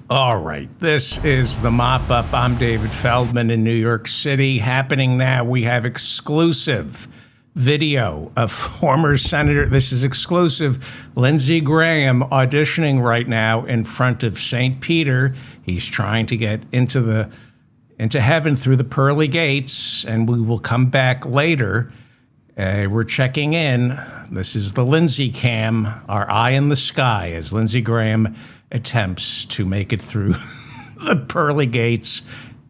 All right, this is the Mop Up. I'm David Feldman in New York City. Happening now, we have exclusive video of former Senator, this is exclusive, Lindsey Graham auditioning right now in front of St. Peter. He's trying to get into heaven through the pearly gates, and we will come back later. We're checking in. This is the Lindsey cam, our eye in the sky, as Lindsey Graham attempts to make it through the pearly gates.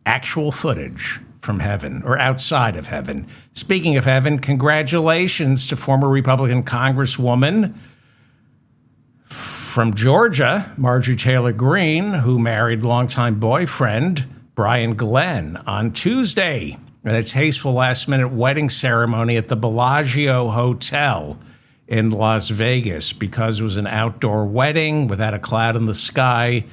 Actual footage from heaven, or outside of heaven. Speaking of heaven, congratulations to former Republican Congresswoman from Georgia, Marjorie Taylor Greene, who married longtime boyfriend Brian Glenn on Tuesday at a tasteful last-minute wedding ceremony at the Bellagio Hotel in Las Vegas. Because it was an outdoor wedding without a cloud in the sky,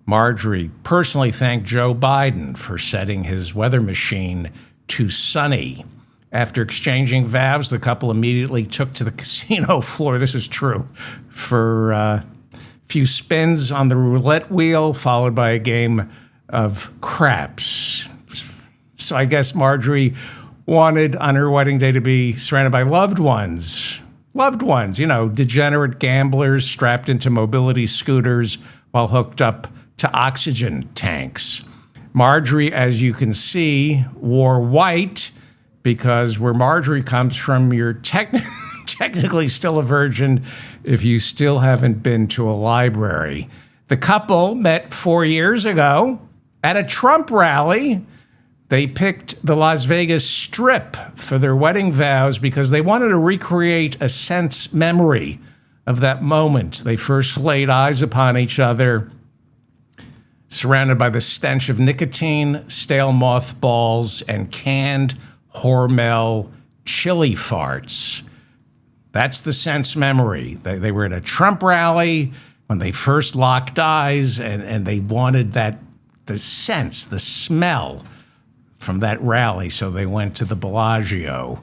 Marjorie personally thanked Joe Biden for setting his weather machine to sunny. After exchanging vows, the couple immediately took to the casino floor, this is true, for a few spins on the roulette wheel, followed by a game of craps. So I guess Marjorie wanted on her wedding day to be surrounded by loved ones, degenerate gamblers strapped into mobility scooters while hooked up to oxygen tanks. Marjorie, as you can see, wore white because where Marjorie comes from, you're technically still a virgin if you still haven't been to a library. The couple met 4 years ago at a Trump rally. They picked the Las Vegas Strip for their wedding vows because they wanted to recreate a sense memory of that moment. They first laid eyes upon each other, surrounded by the stench of nicotine, stale mothballs, and canned Hormel chili farts. That's the sense memory. They were at a Trump rally when they first locked eyes, and they wanted the sense, the smell from that rally. So they went to the Bellagio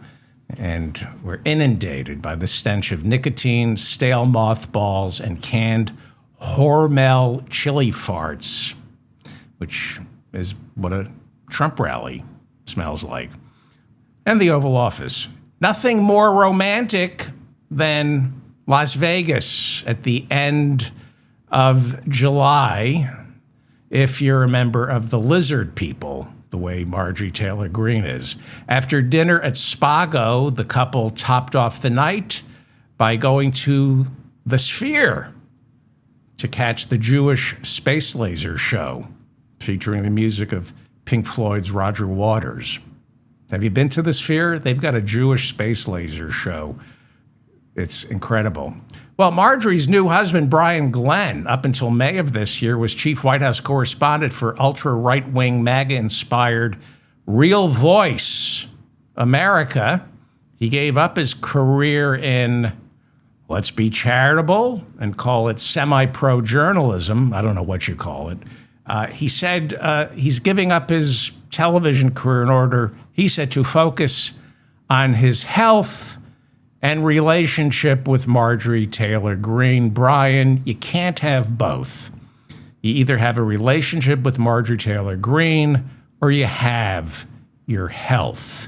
and were inundated by the stench of nicotine, stale mothballs, and canned Hormel chili farts, which is what a Trump rally smells like. And the Oval Office. Nothing more romantic than Las Vegas at the end of July, if you're a member of the lizard people, the way Marjorie Taylor Greene is. After dinner at Spago, the couple topped off the night by going to the Sphere to catch the Jewish space laser show featuring the music of Pink Floyd's Roger Waters. Have you been to the Sphere? They've got a Jewish space laser show. It's incredible. Well, Marjorie's new husband, Brian Glenn, up until May of this year, was chief White House correspondent for ultra-right-wing, MAGA-inspired Real Voice America. He gave up his career in, let's be charitable and call it semi-pro journalism. I don't know what you call it. He said he's giving up his television career in order, he said, to focus on his health and relationship with Marjorie Taylor Greene. Brian, you can't have both. You either have a relationship with Marjorie Taylor Greene or you have your health.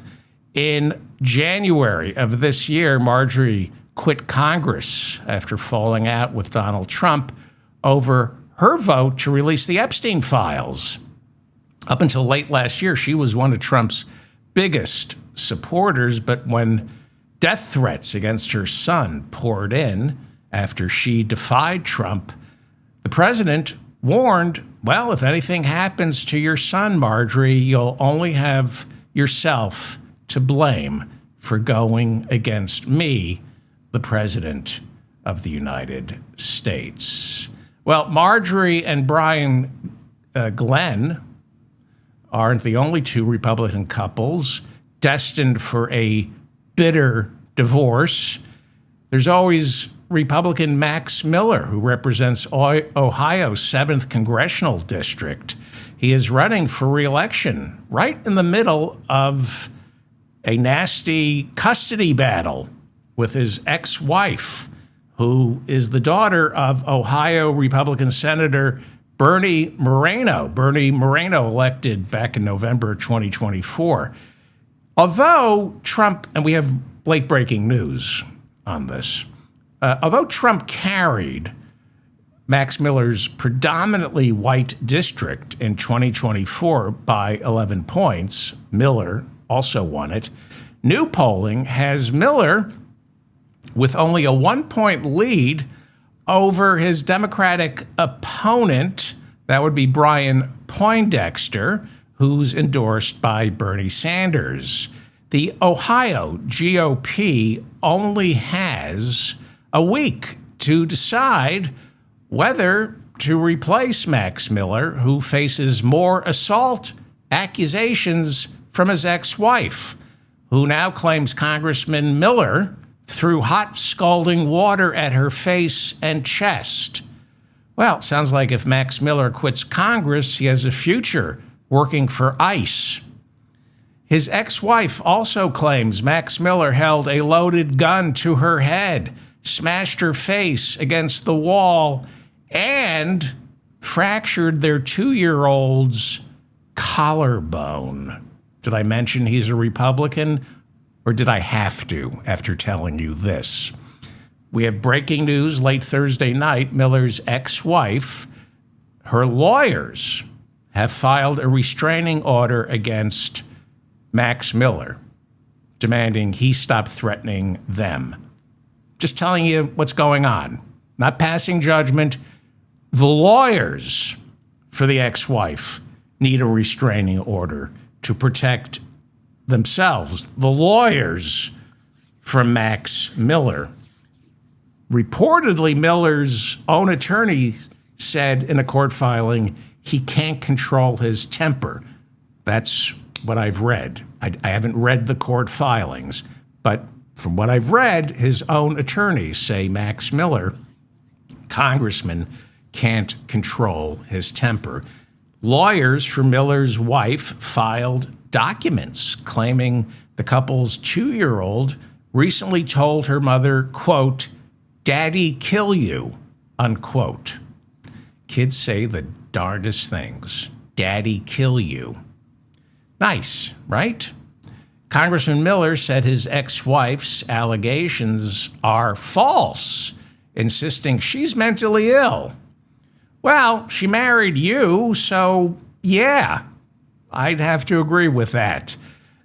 In January of this year, Marjorie quit Congress after falling out with Donald Trump over her vote to release the Epstein files. Up until late last year, she was one of Trump's biggest supporters, but when death threats against her son poured in after she defied Trump, the president warned, well, if anything happens to your son, Marjorie, you'll only have yourself to blame for going against me, the president of the United States. Well, Marjorie and Brian Glenn aren't the only two Republican couples destined for a bitter divorce. There's always Republican Max Miller, who represents Ohio's 7th congressional district. He is running for re-election right in the middle of a nasty custody battle with his ex-wife, who is the daughter of Ohio Republican Senator Bernie Moreno elected back in November 2024. Although Trump, and we have late breaking news on this, although Trump carried Max Miller's predominantly white district in 2024 by 11 points, Miller also won it. New polling has Miller with only a 1-point lead over his Democratic opponent. That would be Brian Poindexter, who's endorsed by Bernie Sanders. The Ohio GOP only has a week to decide whether to replace Max Miller, who faces more assault accusations from his ex-wife, who now claims Congressman Miller threw hot scalding water at her face and chest. Well, sounds like if Max Miller quits Congress, he has a future working for ICE. His ex-wife also claims Max Miller held a loaded gun to her head, smashed her face against the wall, and fractured their 2-year-old's collarbone. Did I mention he's a Republican? Or did I have to after telling you this? We have breaking news late Thursday night. Miller's ex-wife, her lawyers have filed a restraining order against Max Miller, demanding he stop threatening them. Just telling you what's going on, not passing judgment. The lawyers for the ex-wife need a restraining order to protect themselves. The lawyers from Max Miller. Reportedly, Miller's own attorney said in a court filing he can't control his temper. That's what I've read. I haven't read the court filings, but from what I've read, his own attorneys say Max Miller, congressman, can't control his temper. Lawyers for Miller's wife filed documents claiming the couple's 2-year-old recently told her mother, quote, "Daddy kill you," unquote. Kids say the darndest things. Daddy kill you. Nice, right? Congressman Miller said his ex-wife's allegations are false, insisting she's mentally ill. Well, she married you, so yeah, I'd have to agree with that.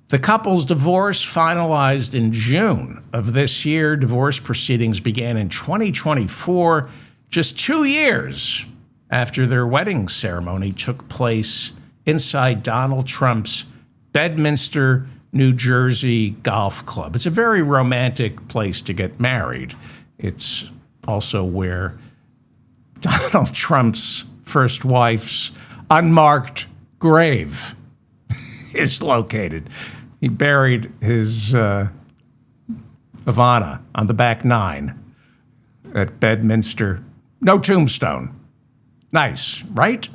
The couple's divorce finalized in June of this year. Divorce proceedings began in 2024, just 2 years after their wedding ceremony took place inside Donald Trump's Bedminster, New Jersey golf club. It's a very romantic place to get married. It's also where Donald Trump's first wife's unmarked grave is located. He buried his Ivana on the back 9 at Bedminster. No tombstone. Nice, right?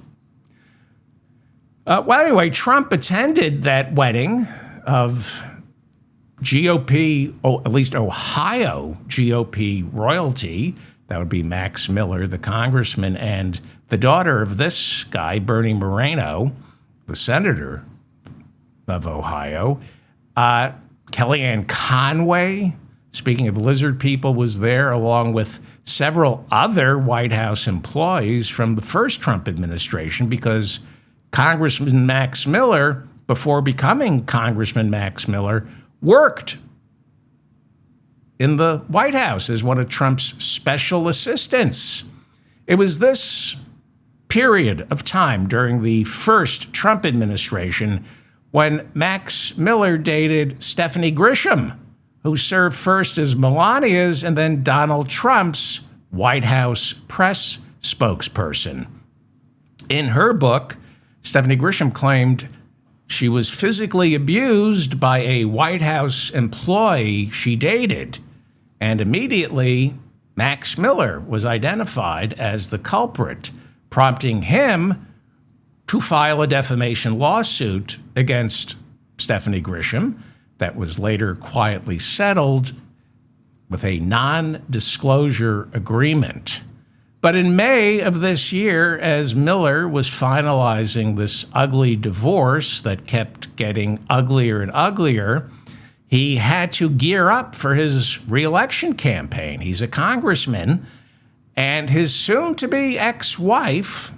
Well, anyway, Trump attended that wedding of GOP, at least Ohio GOP royalty. That would be Max Miller, the congressman, and the daughter of this guy, Bernie Moreno, the senator of Ohio. Kellyanne Conway, speaking of lizard people, was there, along with several other White House employees from the first Trump administration, because Congressman Max Miller, before becoming Congressman Max Miller, worked in the White House as one of Trump's special assistants. It was this period of time during the first Trump administration when Max Miller dated Stephanie Grisham, who served first as Melania's and then Donald Trump's White House press spokesperson. In her book, Stephanie Grisham claimed she was physically abused by a White House employee she dated. And immediately, Max Miller was identified as the culprit, prompting him to file a defamation lawsuit against Stephanie Grisham that was later quietly settled with a non-disclosure agreement. But in May of this year, as Miller was finalizing this ugly divorce that kept getting uglier and uglier, he had to gear up for his reelection campaign. He's a congressman, and his soon-to-be ex-wife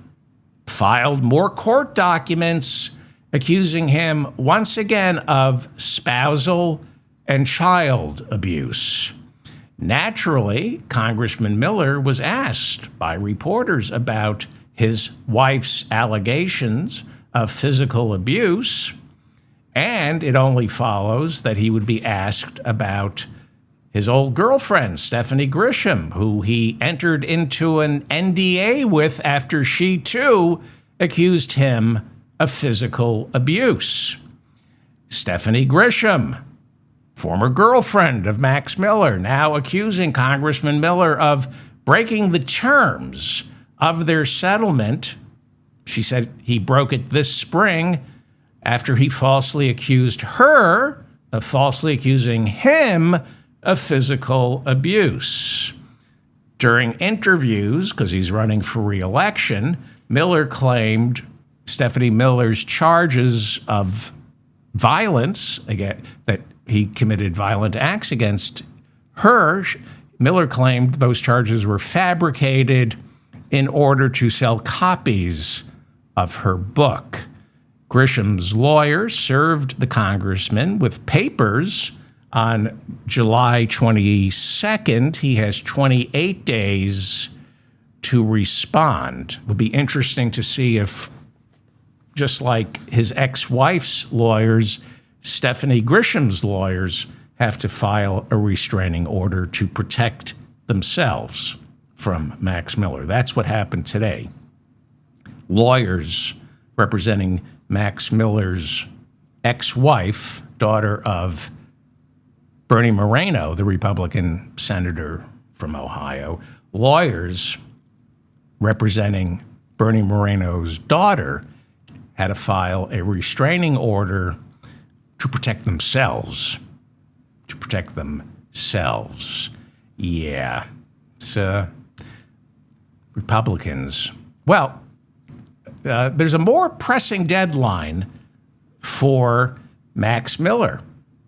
filed more court documents accusing him once again of spousal and child abuse. Naturally, Congressman Miller was asked by reporters about his wife's allegations of physical abuse, and it only follows that he would be asked about his old girlfriend, Stephanie Grisham, who he entered into an NDA with after she, too, accused him of physical abuse. Stephanie Grisham, former girlfriend of Max Miller, now accusing Congressman Miller of breaking the terms of their settlement. She said he broke it this spring after he falsely accused her of falsely accusing him of physical abuse. During interviews, because he's running for re-election, Miller claimed Stephanie Miller's charges of violence, again, that he committed violent acts against her. Miller claimed those charges were fabricated in order to sell copies of her book. Grisham's lawyer served the congressman with papers on July 22nd. He has 28 days to respond. It will be interesting to see if, just like his ex-wife's lawyers, Stephanie Grisham's lawyers have to file a restraining order to protect themselves from Max Miller. That's what happened today. Lawyers representing Max Miller's ex-wife, daughter of Bernie Moreno, the Republican senator from Ohio, lawyers representing Bernie Moreno's daughter had to file a restraining order to protect themselves. To protect themselves. Yeah. It's Republicans. Well, there's a more pressing deadline for Max Miller.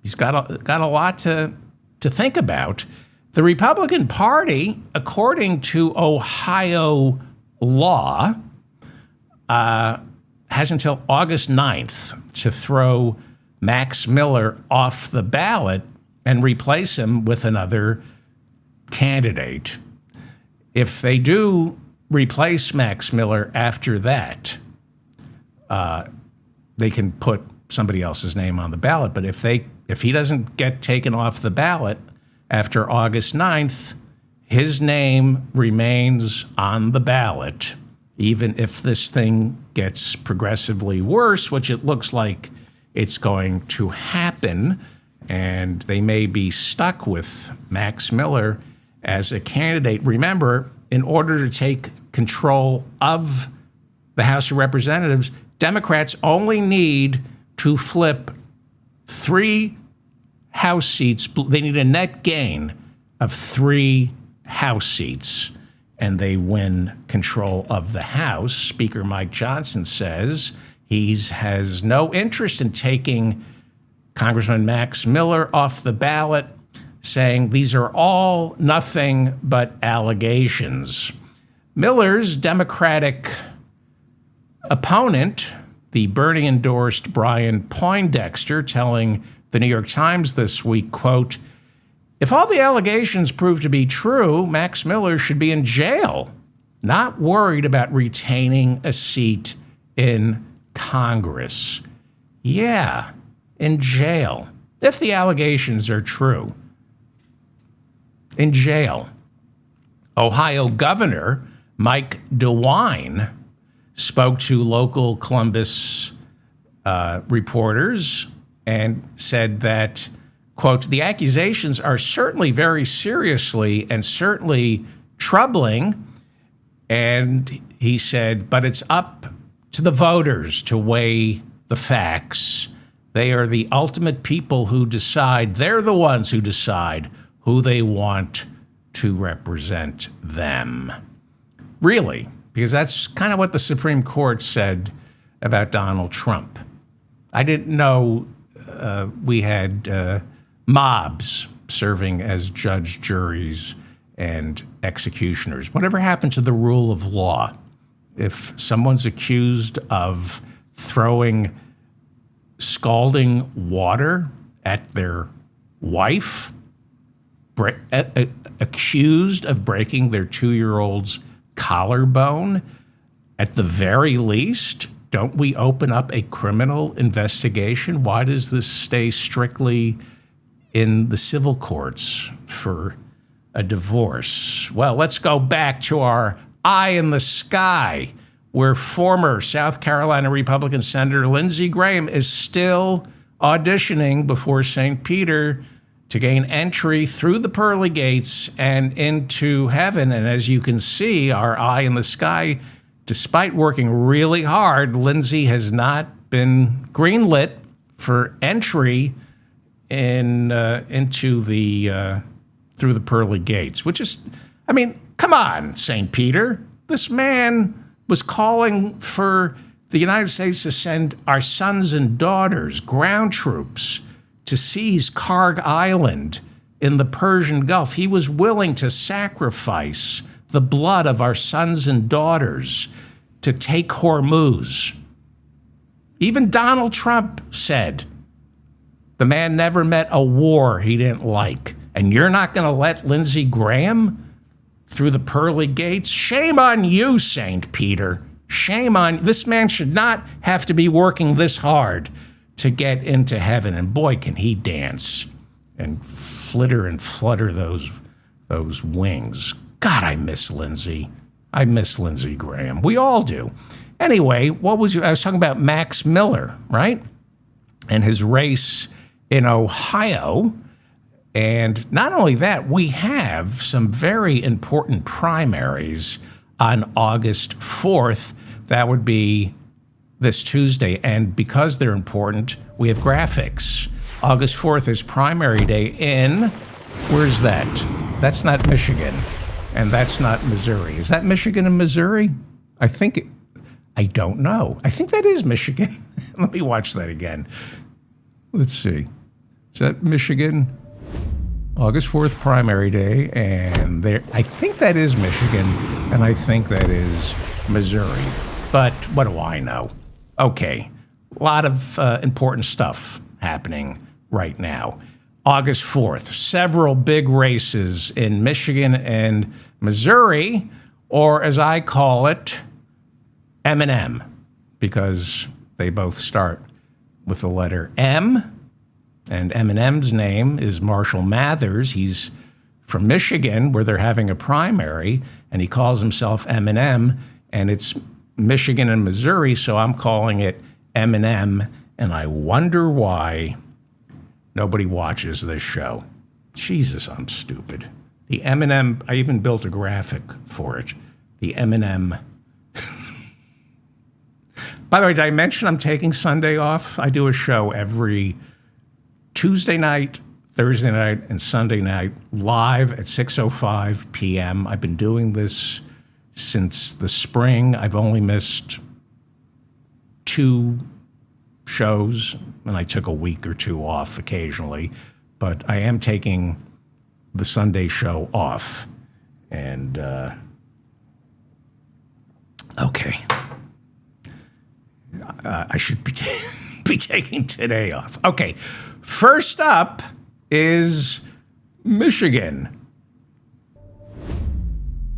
He's got a lot to think about. The Republican Party, according to Ohio law, has until August 9th to throw Max Miller off the ballot and replace him with another candidate. If they do replace Max Miller after that, they can put somebody else's name on the ballot. But if he doesn't get taken off the ballot after August 9th, his name remains on the ballot, even if this thing gets progressively worse, which it looks like it's going to happen, and they may be stuck with Max Miller as a candidate. Remember, in order to take control of the House of Representatives, Democrats only need to flip 3 House seats. They need a net gain of 3 House seats, and they win control of the House. Speaker Mike Johnson says he has no interest in taking Congressman Max Miller off the ballot, saying these are all nothing but allegations. Miller's Democratic opponent, the Bernie-endorsed Brian Poindexter, telling the New York Times this week, quote, "If all the allegations prove to be true, Max Miller should be in jail, not worried about retaining a seat in Congress." Yeah, in jail. If the allegations are true, in jail. Ohio Governor Mike DeWine spoke to local Columbus reporters and said that, quote, "The accusations are certainly very seriously and certainly troubling." And he said, but it's up to the voters to weigh the facts. They are the ultimate people who decide. They're the ones who decide who they want to represent them. Really, because that's kind of what the Supreme Court said about Donald Trump. I didn't know we had mobs serving as judge, juries, and executioners. Whatever happened to the rule of law? If someone's accused of throwing scalding water at their wife, accused of breaking their 2-year-old's collarbone, at the very least, don't we open up a criminal investigation? Why does this stay strictly in the civil courts for a divorce? Well, let's go back to our eye in the sky, where former South Carolina Republican Senator Lindsey Graham is still auditioning before St. Peter to gain entry through the pearly gates and into heaven. And as you can see, our eye in the sky, despite working really hard, Lindsey has not been greenlit for entry into the through the pearly gates, which is, I mean, come on, St. Peter. This man was calling for the United States to send our sons and daughters, ground troops, to seize Karg Island in the Persian Gulf. He was willing to sacrifice the blood of our sons and daughters to take Hormuz. Even Donald Trump said the man never met a war he didn't like. And you're not going to let Lindsey Graham through the pearly gates? Shame on you, St. Peter. Shame on this man should not have to be working this hard to get into heaven. And boy, can he dance and flitter and flutter those wings. God, I miss Lindsey. I miss Lindsey Graham. We all do. Anyway, I was talking about Max Miller, right? And his race in Ohio. And not only that, we have some very important primaries on August 4th. That would be this Tuesday. And because they're important, we have graphics. August 4th is primary day in, where's that? That's not Michigan, and that's not Missouri. Is that Michigan and Missouri? I don't know. I think that is Michigan. Let me watch that again. Let's see. Is that Michigan? August 4th, primary day, and I think that is Michigan, and I think that is Missouri. But what do I know? Okay, a lot of important stuff happening right now. August 4th, several big races in Michigan and Missouri, or as I call it, M&M, because they both start with the letter M. And M&M's name is Marshall Mathers. He's from Michigan, where they're having a primary, and he calls himself M&M, and it's Michigan and Missouri, so I'm calling it M&M, and I wonder why nobody watches this show. Jesus, I'm stupid. The M&M, I even built a graphic for it. The M&M. By the way, did I mention I'm taking Sunday off? I do a show every Tuesday night, Thursday night, and Sunday night, live at 6:05 p.m. I've been doing this since the spring. I've only missed 2 shows, and I took a week or 2 off occasionally, but I am taking the Sunday show off. And, okay. I should be taking today off. Okay. First up is Michigan.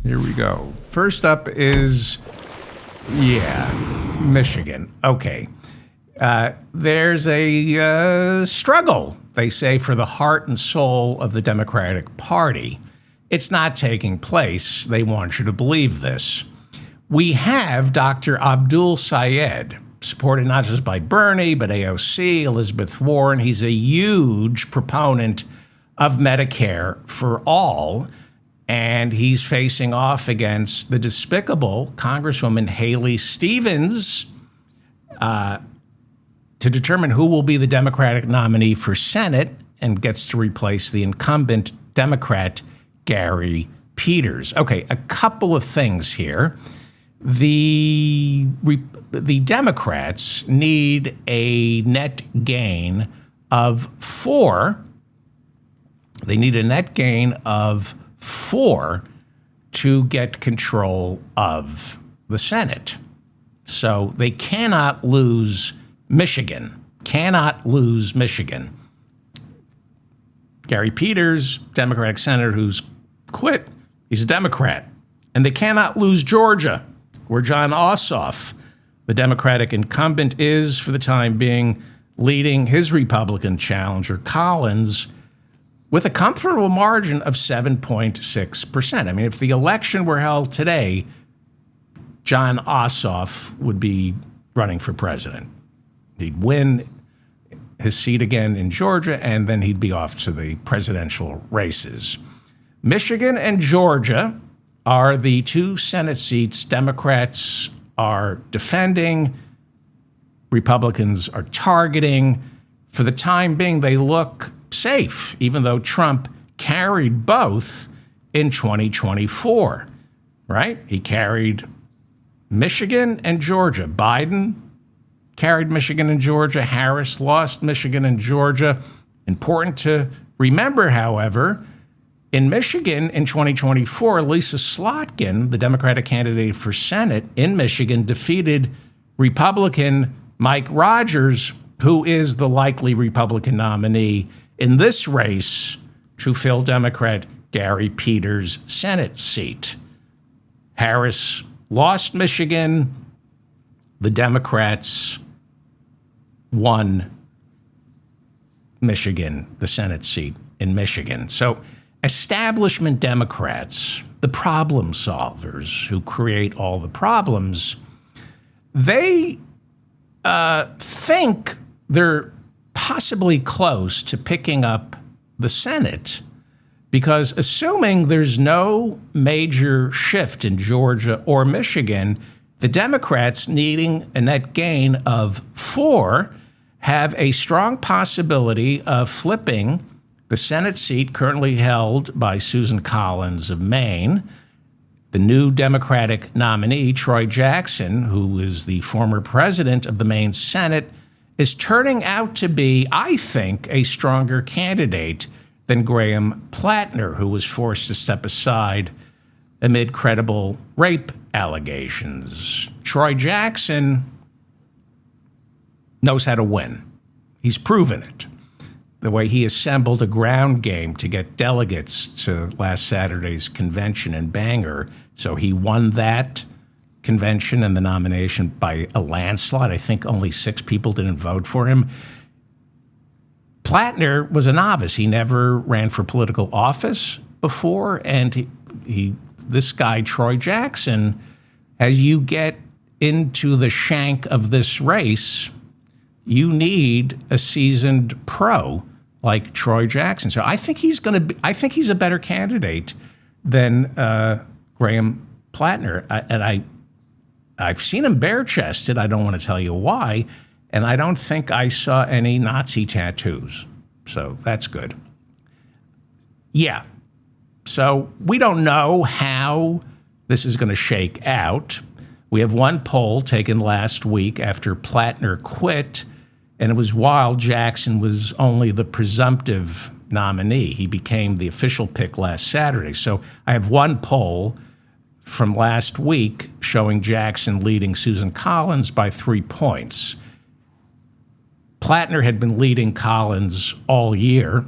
Here we go. First up is, Michigan. Okay. There's a struggle, they say, for the heart and soul of the Democratic Party. It's not taking place. They want you to believe this. We have Dr. Abdul Sayed, supported not just by Bernie, but AOC, Elizabeth Warren. He's a huge proponent of Medicare for all, and he's facing off against the despicable Congresswoman Haley Stevens to determine who will be the Democratic nominee for Senate and gets to replace the incumbent Democrat, Gary Peters. Okay, a couple of things here. The Democrats need a net gain of 4. They need a net gain of 4 to get control of the Senate. So they cannot lose Michigan. Cannot lose Michigan. Gary Peters, Democratic senator who's quit, he's a Democrat. And they cannot lose Georgia, where Jon Ossoff, the Democratic incumbent, is, for the time being, leading his Republican challenger, Collins, with a comfortable margin of 7.6%. I mean, if the election were held today, Jon Ossoff would be running for president. He'd win his seat again in Georgia, and then he'd be off to the presidential races. Michigan and Georgia are the 2 Senate seats Democrats are defending, Republicans are targeting. For the time being, they look safe, even though Trump carried both in 2024, right? He carried Michigan and Georgia. Biden carried Michigan and Georgia. Harris lost Michigan and Georgia. Important to remember, however, in Michigan in 2024, Lisa Slotkin, the Democratic candidate for Senate in Michigan, defeated Republican Mike Rogers, who is the likely Republican nominee in this race to fill Democrat Gary Peters' Senate seat. Harris lost Michigan. The Democrats won Michigan, the Senate seat in Michigan. So establishment Democrats, the problem solvers who create all the problems, they think they're possibly close to picking up the Senate, because assuming there's no major shift in Georgia or Michigan, the Democrats, needing a net gain of 4, have a strong possibility of flipping the Senate seat currently held by Susan Collins of Maine. The new Democratic nominee, Troy Jackson, who is the former president of the Maine Senate, is turning out to be, I think, a stronger candidate than Graham Plattner, who was forced to step aside amid credible rape allegations. Troy Jackson knows how to win. He's proven it. The way he assembled a ground game to get delegates to last Saturday's convention in Bangor. So he won that convention and the nomination by a landslide. I think only 6 people didn't vote for him. Plattner was a novice. He never ran for political office before. And this guy, Troy Jackson, as you get into the shank of this race, you need a seasoned pro like Troy Jackson. So I think he's a better candidate than Graham Plattner. I've seen him bare-chested. I don't want to tell you why. And I don't think I saw any Nazi tattoos. So that's good. Yeah. So we don't know how this is going to shake out. We have one poll taken last week after Plattner quit, and it was while Jackson was only the presumptive nominee. He became the official pick last Saturday. So I have one poll from last week showing Jackson leading Susan Collins by 3 points. Plattner had been leading Collins all year,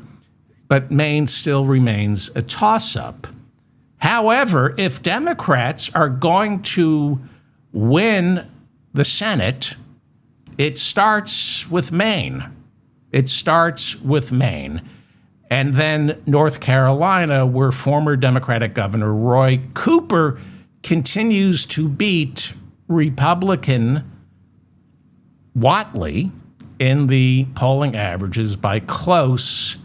but Maine still remains a toss-up. However, if Democrats are going to win the Senate, it starts with Maine. It starts with Maine. And then North Carolina, where former Democratic Governor Roy Cooper continues to beat Republican Whatley in the polling averages by close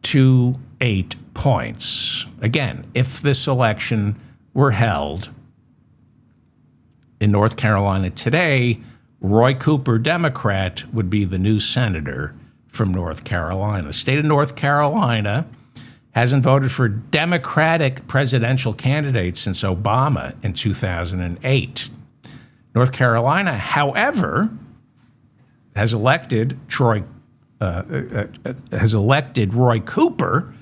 to 8 points. Again, if this election were held in North Carolina today, Roy Cooper, Democrat, would be the new senator from North Carolina. The state of North Carolina hasn't voted for Democratic presidential candidates since Obama in 2008. North Carolina, however, has elected Roy Cooper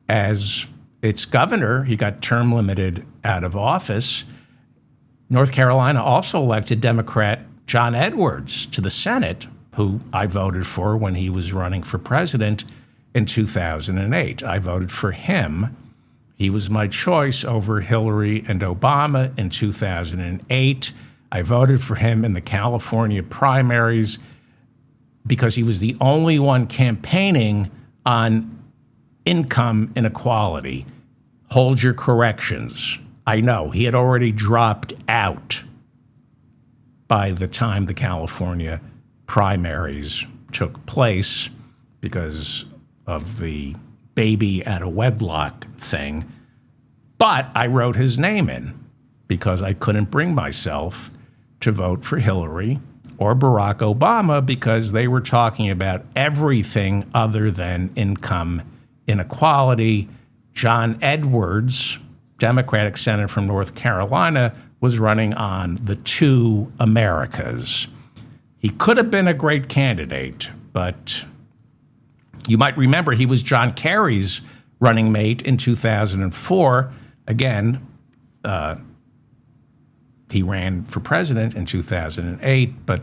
as its governor. He got term limited out of office. North Carolina also elected Democrat John Edwards to the Senate, who I voted for when he was running for president in 2008. I voted for him. He was my choice over Hillary and Obama in 2008. I voted for him in the California primaries because he was the only one campaigning on income inequality. Hold your corrections. I know, he had already dropped out by the time the California primaries took place because of the baby out of wedlock thing. But I wrote his name in because I couldn't bring myself to vote for Hillary or Barack Obama because they were talking about everything other than income inequality. John Edwards, Democratic senator from North Carolina, was running on the two Americas. He could have been a great candidate, but you might remember he was John Kerry's running mate in 2004. Again, he ran for president in 2008, but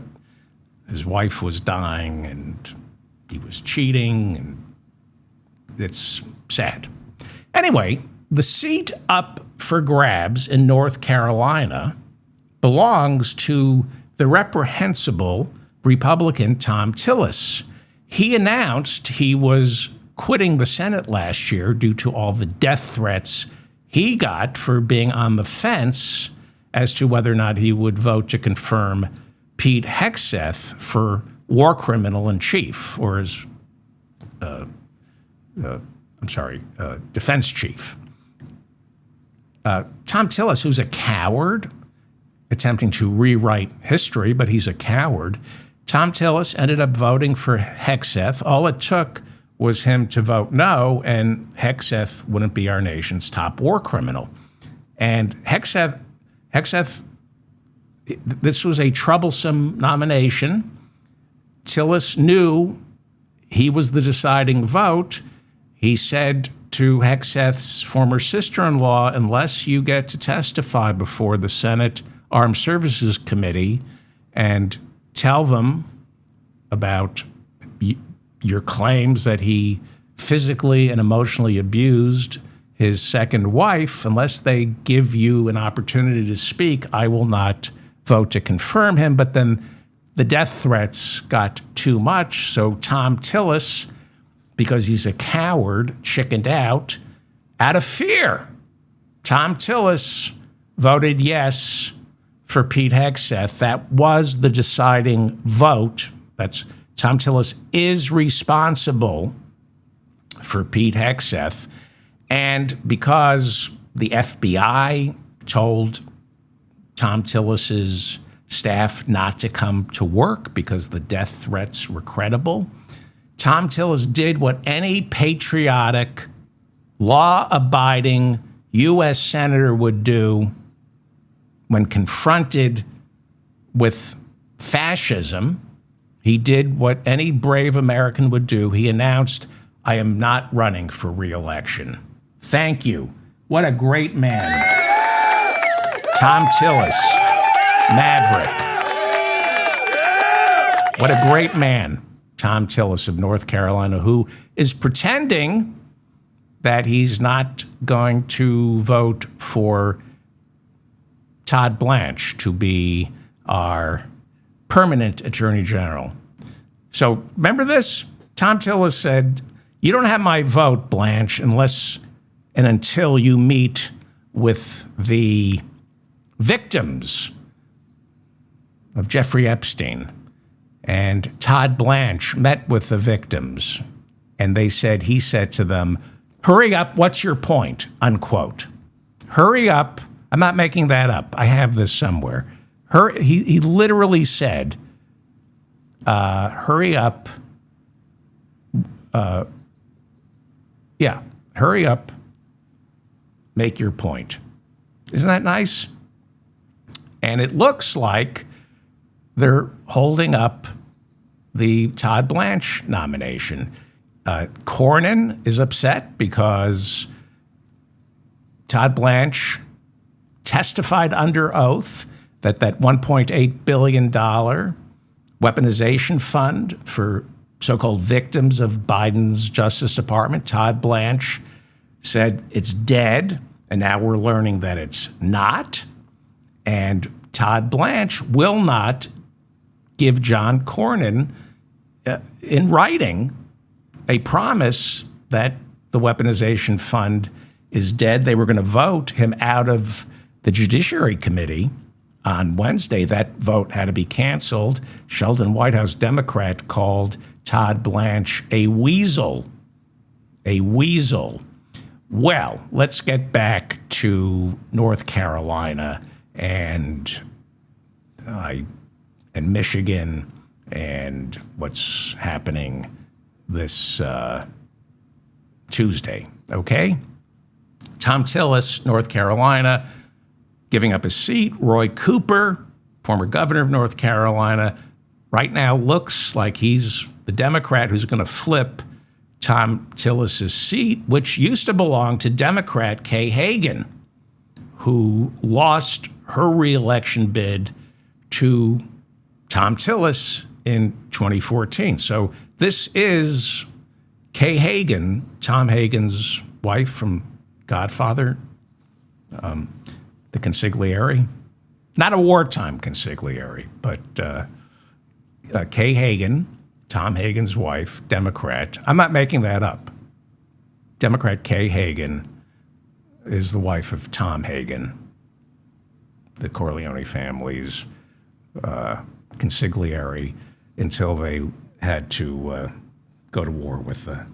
his wife was dying and he was cheating, and it's sad. Anyway, the seat up for grabs in North Carolina belongs to the reprehensible Republican Thom Tillis. He announced he was quitting the Senate last year due to all the death threats he got for being on the fence as to whether or not he would vote to confirm Pete Hegseth for war criminal in chief, or as, defense chief. Thom Tillis, who's a coward, attempting to rewrite history, but he's a coward. Thom Tillis ended up voting for Hegseth. All it took was him to vote no, and Hegseth wouldn't be our nation's top war criminal. And Hegseth, this was a troublesome nomination. Tillis knew he was the deciding vote. He said to Hegseth's former sister-in-law, unless you get to testify before the Senate Armed Services Committee and tell them about your claims that he physically and emotionally abused his second wife, unless they give you an opportunity to speak, I will not vote to confirm him. But then the death threats got too much, so Thom Tillis, because he's a coward, chickened out of fear. Thom Tillis voted yes for Pete Hegseth. That was the deciding vote. Thom Tillis is responsible for Pete Hegseth. And because the FBI told Thom Tillis's staff not to come to work because the death threats were credible, Thom Tillis did what any patriotic, law-abiding U.S. senator would do when confronted with fascism. He did what any brave American would do. He announced, I am not running for re-election. Thank you. What a great man. Thom Tillis, Maverick. What a great man. Thom Tillis of North Carolina, who is pretending that he's not going to vote for Todd Blanche to be our permanent Attorney General. So remember this? Thom Tillis said, you don't have my vote, Blanche, unless and until you meet with the victims of Jeffrey Epstein. And Todd Blanche met with the victims, and he said to them, hurry up, what's your point, unquote. Hurry up. I'm not making that up. I have this somewhere. He literally said, hurry up. hurry up, make your point. Isn't that nice? And it looks like they're holding up the Todd Blanche nomination. Cornyn is upset because Todd Blanche testified under oath that $1.8 billion weaponization fund for so-called victims of Biden's Justice Department, Todd Blanche said it's dead, and now we're learning that it's not. And Todd Blanche will not give John Cornyn in writing a promise that the weaponization fund is dead. They were going to vote him out of the Judiciary Committee on Wednesday. That vote had to be canceled. Sheldon Whitehouse, Democrat, called Todd Blanche a weasel. A weasel. Well, let's get back to North Carolina and Michigan and what's happening this Tuesday, okay? Thom Tillis, North Carolina, giving up his seat. Roy Cooper, former governor of North Carolina, right now looks like he's the Democrat who's going to flip Thom Tillis' seat, which used to belong to Democrat Kay Hagan, who lost her reelection bid to Thom Tillis in 2014. So this is Kay Hagan, Tom Hagen's wife from Godfather, the consigliere. Not a wartime consigliere, but Kay Hagan, Tom Hagen's wife, Democrat. I'm not making that up. Democrat Kay Hagan is the wife of Tom Hagen, the Corleone family's consigliere, until they had to go to war with the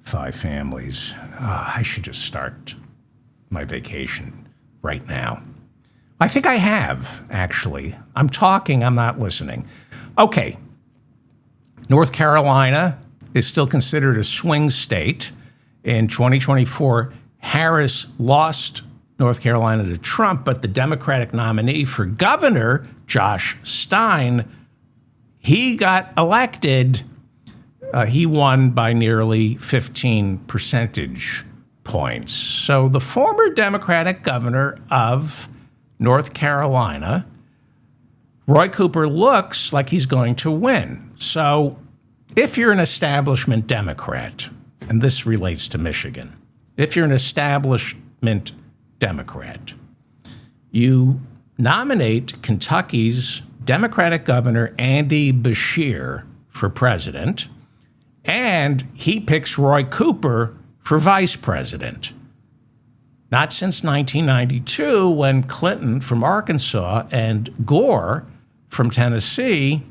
five families. I should just start my vacation right now. I think I have, actually. I'm talking, I'm not listening. Okay. North Carolina is still considered a swing state. In 2024, Harris lost North Carolina to Trump, but the Democratic nominee for governor, Josh Stein, he got elected. He won by nearly 15 percentage points. So the former Democratic governor of North Carolina, Roy Cooper, looks like he's going to win. So if you're an establishment Democrat, and this relates to Michigan, if you're an establishment Democrat, you nominate Kentucky's Democratic governor, Andy Beshear, for president, and he picks Roy Cooper for vice president. Not since 1992, when Clinton from Arkansas and Gore from Tennessee,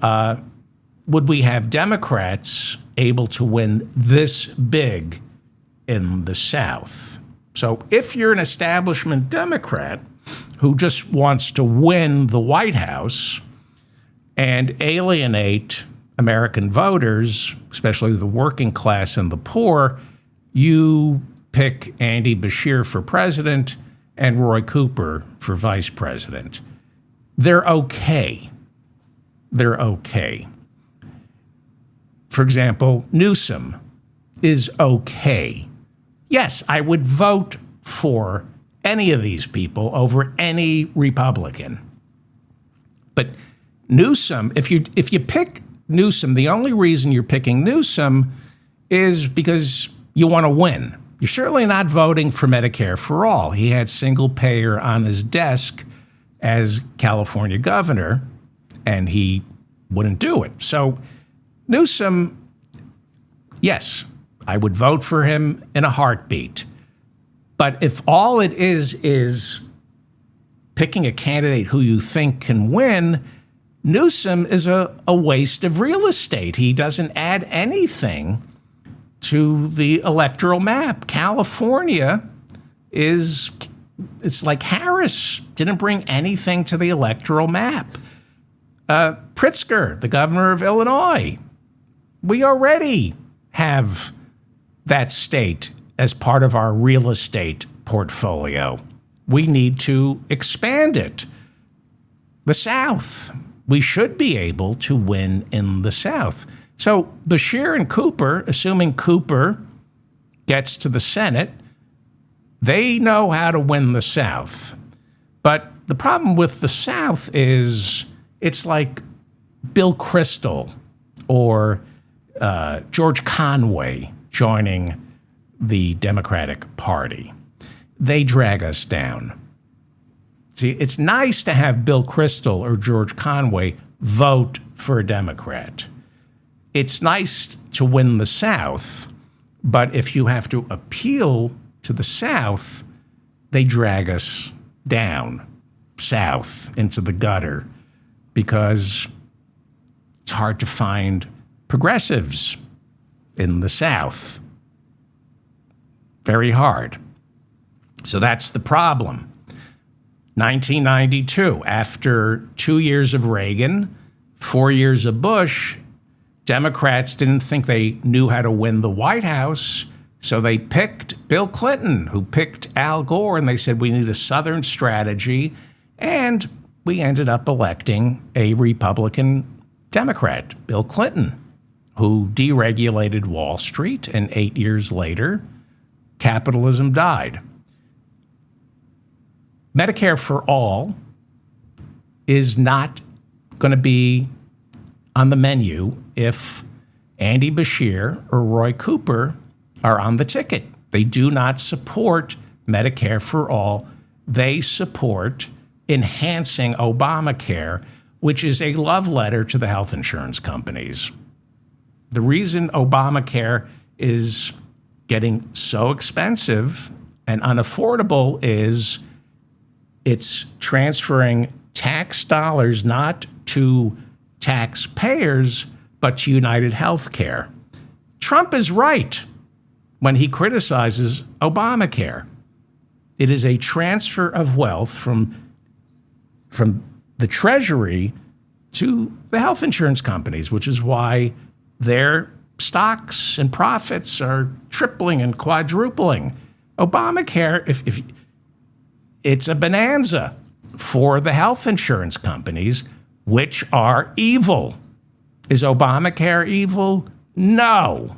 would we have Democrats able to win this big in the South. So if you're an establishment Democrat who just wants to win the White House and alienate American voters, especially the working class and the poor, you pick Andy Beshear for president and Roy Cooper for vice president. They're okay. They're okay. For example, Newsom is okay. Yes, I would vote for any of these people over any Republican. But Newsom, if you pick Newsom, the only reason you're picking Newsom is because you want to win. You're certainly not voting for Medicare for all. He had single payer on his desk as California governor, and he wouldn't do it. So Newsom, yes, I would vote for him in a heartbeat. But if all it is picking a candidate who you think can win, Newsom is a waste of real estate. He doesn't add anything to the electoral map. California it's like Harris didn't bring anything to the electoral map. Pritzker, the governor of Illinois, we already have that state as part of our real estate portfolio. We need to expand it. The South. We should be able to win in the South. So Beshear and Cooper, assuming Cooper gets to the Senate, they know how to win the South. But the problem with the South is it's like Bill Kristol or George Conway joining the Democratic Party. They drag us down. See, it's nice to have Bill Kristol or George Conway vote for a Democrat. It's nice to win the South, but if you have to appeal to the South, they drag us down south into the gutter because it's hard to find progressives in the South. Very hard. So that's the problem. 1992, after 2 years of Reagan, 4 years of Bush, Democrats didn't think they knew how to win the White House, so they picked Bill Clinton, who picked Al Gore, and they said, we need a Southern strategy, and we ended up electing a Republican Democrat, Bill Clinton, who deregulated Wall Street, and 8 years later, capitalism died. Medicare for all is not going to be on the menu if Andy Beshear or Roy Cooper are on the ticket. They do not support Medicare for all. They support enhancing Obamacare, which is a love letter to the health insurance companies. The reason Obamacare is getting so expensive and unaffordable is it's transferring tax dollars not to taxpayers, but to United Healthcare. Trump is right when he criticizes Obamacare. It is a transfer of wealth from the Treasury to the health insurance companies, which is why their stocks and profits are tripling and quadrupling. Obamacare, if it's a bonanza for the health insurance companies, which are evil. Is Obamacare evil? No.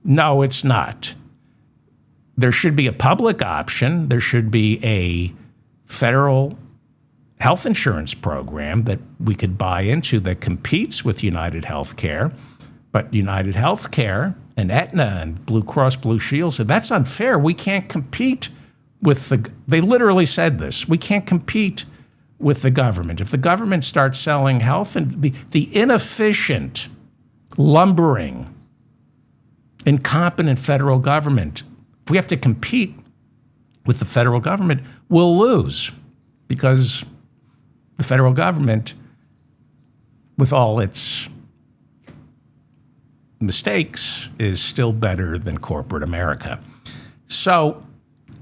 No, it's not. There should be a public option. There should be a federal health insurance program that we could buy into that competes with United Healthcare. But United Healthcare and Aetna and Blue Cross Blue Shield said, that's unfair. We can't compete with they literally said this. We can't compete with the government. If the government starts selling health and the inefficient, lumbering, incompetent federal government, if we have to compete with the federal government, we'll lose because the federal government, with all its mistakes, is still better than corporate America. So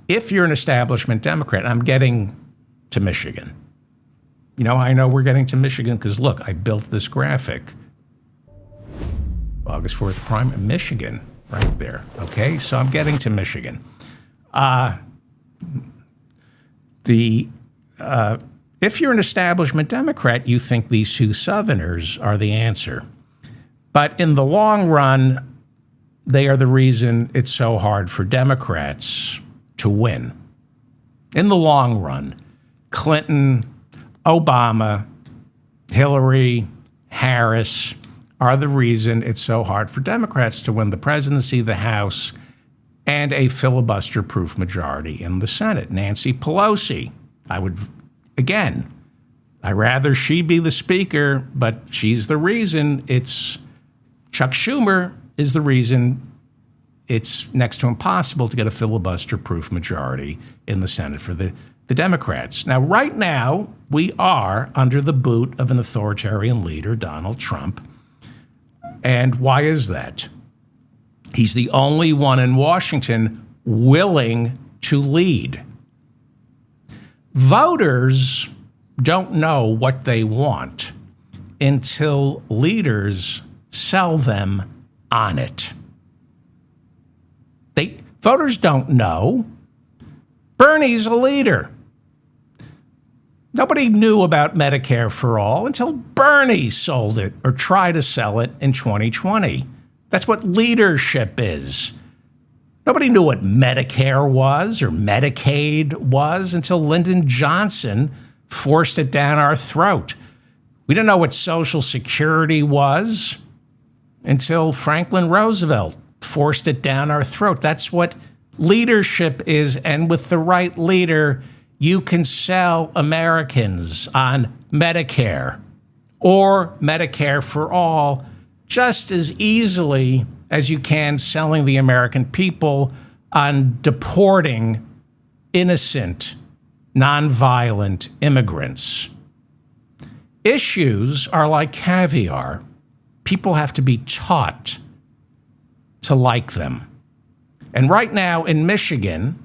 if you're an establishment Democrat, I'm getting to Michigan. You know, I know we're getting to Michigan because, look, I built this graphic. August 4th prime, Michigan, right there. Okay, so I'm getting to Michigan. If you're an establishment Democrat, you think these two Southerners are the answer. But in the long run, they are the reason it's so hard for Democrats to win. In the long run, Clinton, Obama, Hillary, Harris are the reason it's so hard for Democrats to win the presidency, the House, and a filibuster-proof majority in the Senate. Nancy Pelosi, I'd rather she be the speaker, but she's the reason Chuck Schumer is the reason it's next to impossible to get a filibuster-proof majority in the Senate for the Democrats. Now, right now, we are under the boot of an authoritarian leader, Donald Trump. And why is that? He's the only one in Washington willing to lead. Voters don't know what they want until leaders sell them on it. Voters don't know. Bernie's a leader. Nobody knew about Medicare for All until Bernie sold it or tried to sell it in 2020. That's what leadership is. Nobody knew what Medicare was or Medicaid was until Lyndon Johnson forced it down our throat. We didn't know what Social Security was until Franklin Roosevelt forced it down our throat. That's what leadership is. And with the right leader, you can sell Americans on Medicare or Medicare for All just as easily as you can selling the American people on deporting innocent, nonviolent immigrants. Issues are like caviar. People have to be taught to like them. And right now in Michigan,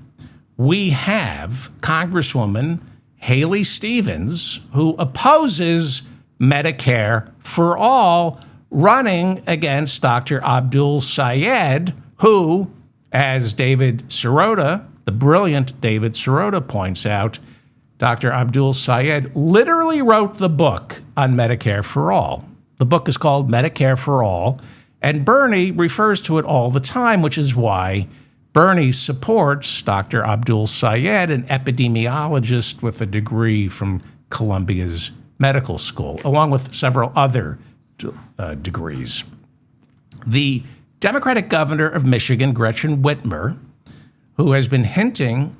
we have Congresswoman Haley Stevens, who opposes Medicare for All, running against Dr. Abdul Sayed, who, as David Sirota, the brilliant David Sirota points out, Dr. Abdul Sayed literally wrote the book on Medicare for All. The book is called Medicare for All, and Bernie refers to it all the time, which is why Bernie supports Dr. Abdul Sayed, an epidemiologist with a degree from Columbia's medical school, along with several other degrees. The Democratic governor of Michigan, Gretchen Whitmer, who has been hinting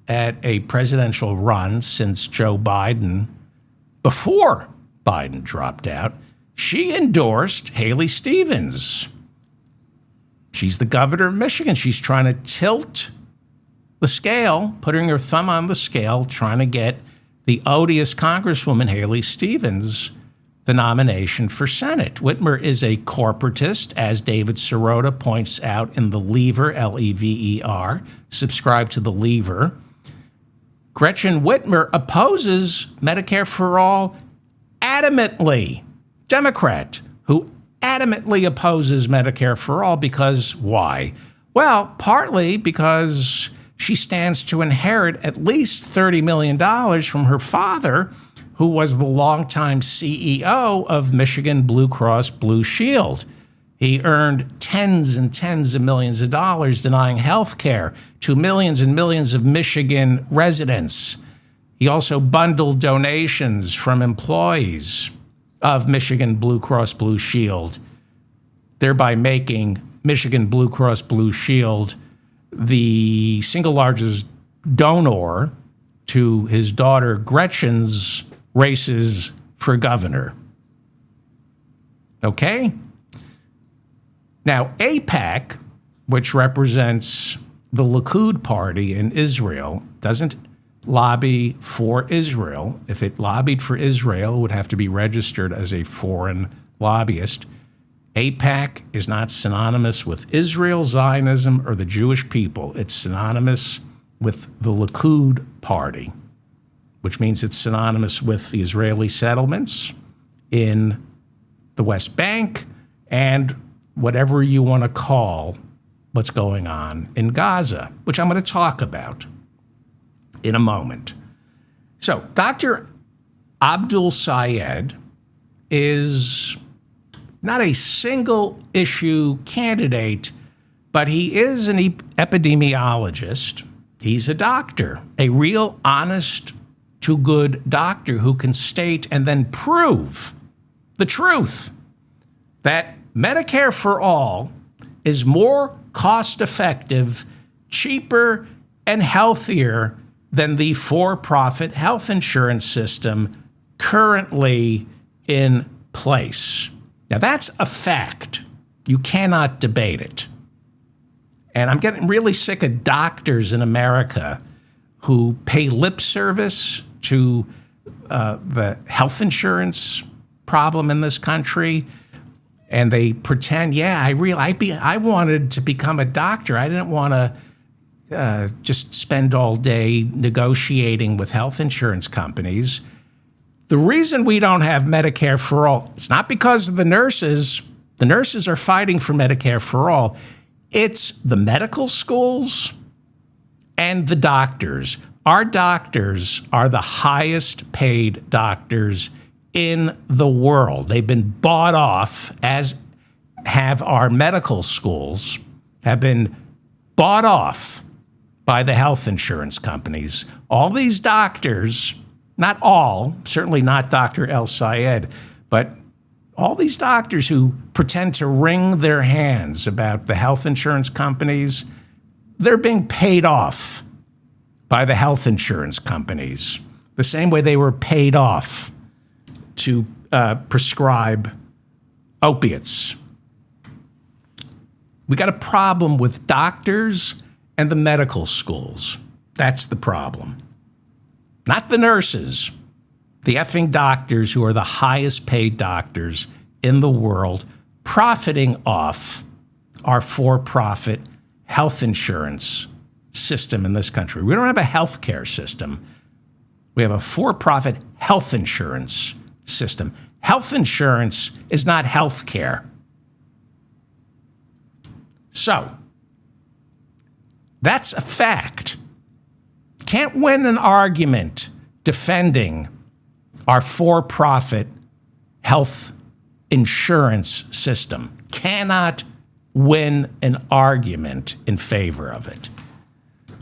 at a presidential run since Joe Biden, before Biden dropped out, she endorsed Haley Stevens. She's the governor of Michigan. She's trying to tilt the scale, putting her thumb on the scale, trying to get the odious Congresswoman Haley Stevens the nomination for Senate. Whitmer is a corporatist, as David Sirota points out in The Lever, L-E-V-E-R. Subscribe to The Lever. Gretchen Whitmer opposes Medicare for All adamantly. Democrat who adamantly opposes Medicare for All because why? Well, partly because she stands to inherit at least $30 million from her father, who was the longtime CEO of Michigan Blue Cross Blue Shield. He earned tens and tens of millions of dollars denying health care to millions and millions of Michigan residents. He also bundled donations from employees of Michigan Blue Cross Blue Shield, thereby making Michigan Blue Cross Blue Shield the single largest donor to his daughter Gretchen's races for governor. Okay? Now, AIPAC, which represents the Likud party in Israel, doesn't lobby for Israel. If it lobbied for Israel, it would have to be registered as a foreign lobbyist. AIPAC is not synonymous with Israel, Zionism, or the Jewish people. It's synonymous with the Likud party, which means it's synonymous with the Israeli settlements in the West Bank and whatever you want to call what's going on in Gaza, which I'm going to talk about in a moment. So Dr. Abdul Sayed is not a single issue candidate, but he is an epidemiologist. He's a doctor, a real honest to good doctor who can state and then prove the truth that Medicare for All is more cost-effective, cheaper, and healthier than the for-profit health insurance system currently in place. Now, that's a fact. You cannot debate it. And I'm getting really sick of doctors in America who pay lip service to the health insurance problem in this country. And they pretend, I wanted to become a doctor. I didn't want to just spend all day negotiating with health insurance companies. The reason we don't have Medicare for all, it's not because of the nurses. The nurses are fighting for Medicare for all. It's the medical schools and the doctors. Our doctors are the highest paid doctors in the world. They've been bought off, as have our medical schools, have been bought off by the health insurance companies. All these doctors, not all, certainly not Dr. El-Sayed, but all these doctors who pretend to wring their hands about the health insurance companies, they're being paid off by the health insurance companies, the same way they were paid off to prescribe opiates. We got a problem with doctors and the medical schools. That's the problem. Not the nurses, the effing doctors who are the highest paid doctors in the world, profiting off our for-profit health insurance system in this country. We don't have a health care system. We have a for-profit health insurance system. Health insurance is not health care. So, that's a fact. Can't win an argument defending our for-profit health insurance system. Cannot win an argument in favor of it.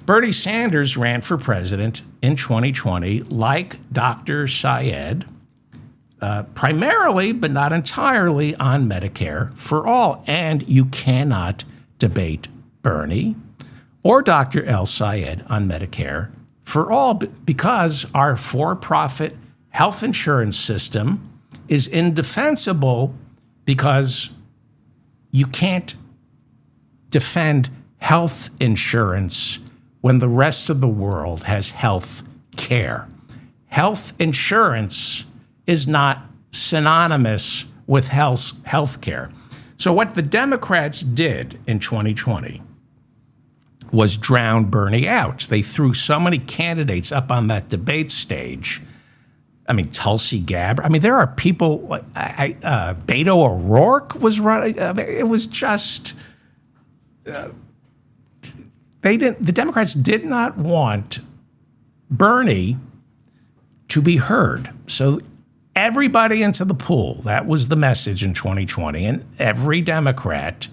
Bernie Sanders ran for president in 2020, like Dr. Sayed, primarily, but not entirely, on Medicare for all. And you cannot debate Bernie or Dr. El-Sayed on Medicare for all, because our for-profit health insurance system is indefensible, because you can't defend health insurance when the rest of the world has health care. Health insurance is not synonymous with health care. So what the Democrats did in 2020 was drown Bernie out. They threw so many candidates up on that debate stage. I mean, Tulsi Gabbard. I mean, there are people like Beto O'Rourke was running. I mean, it was just the Democrats did not want Bernie to be heard. So everybody into the pool. That was the message in 2020, and every Democrat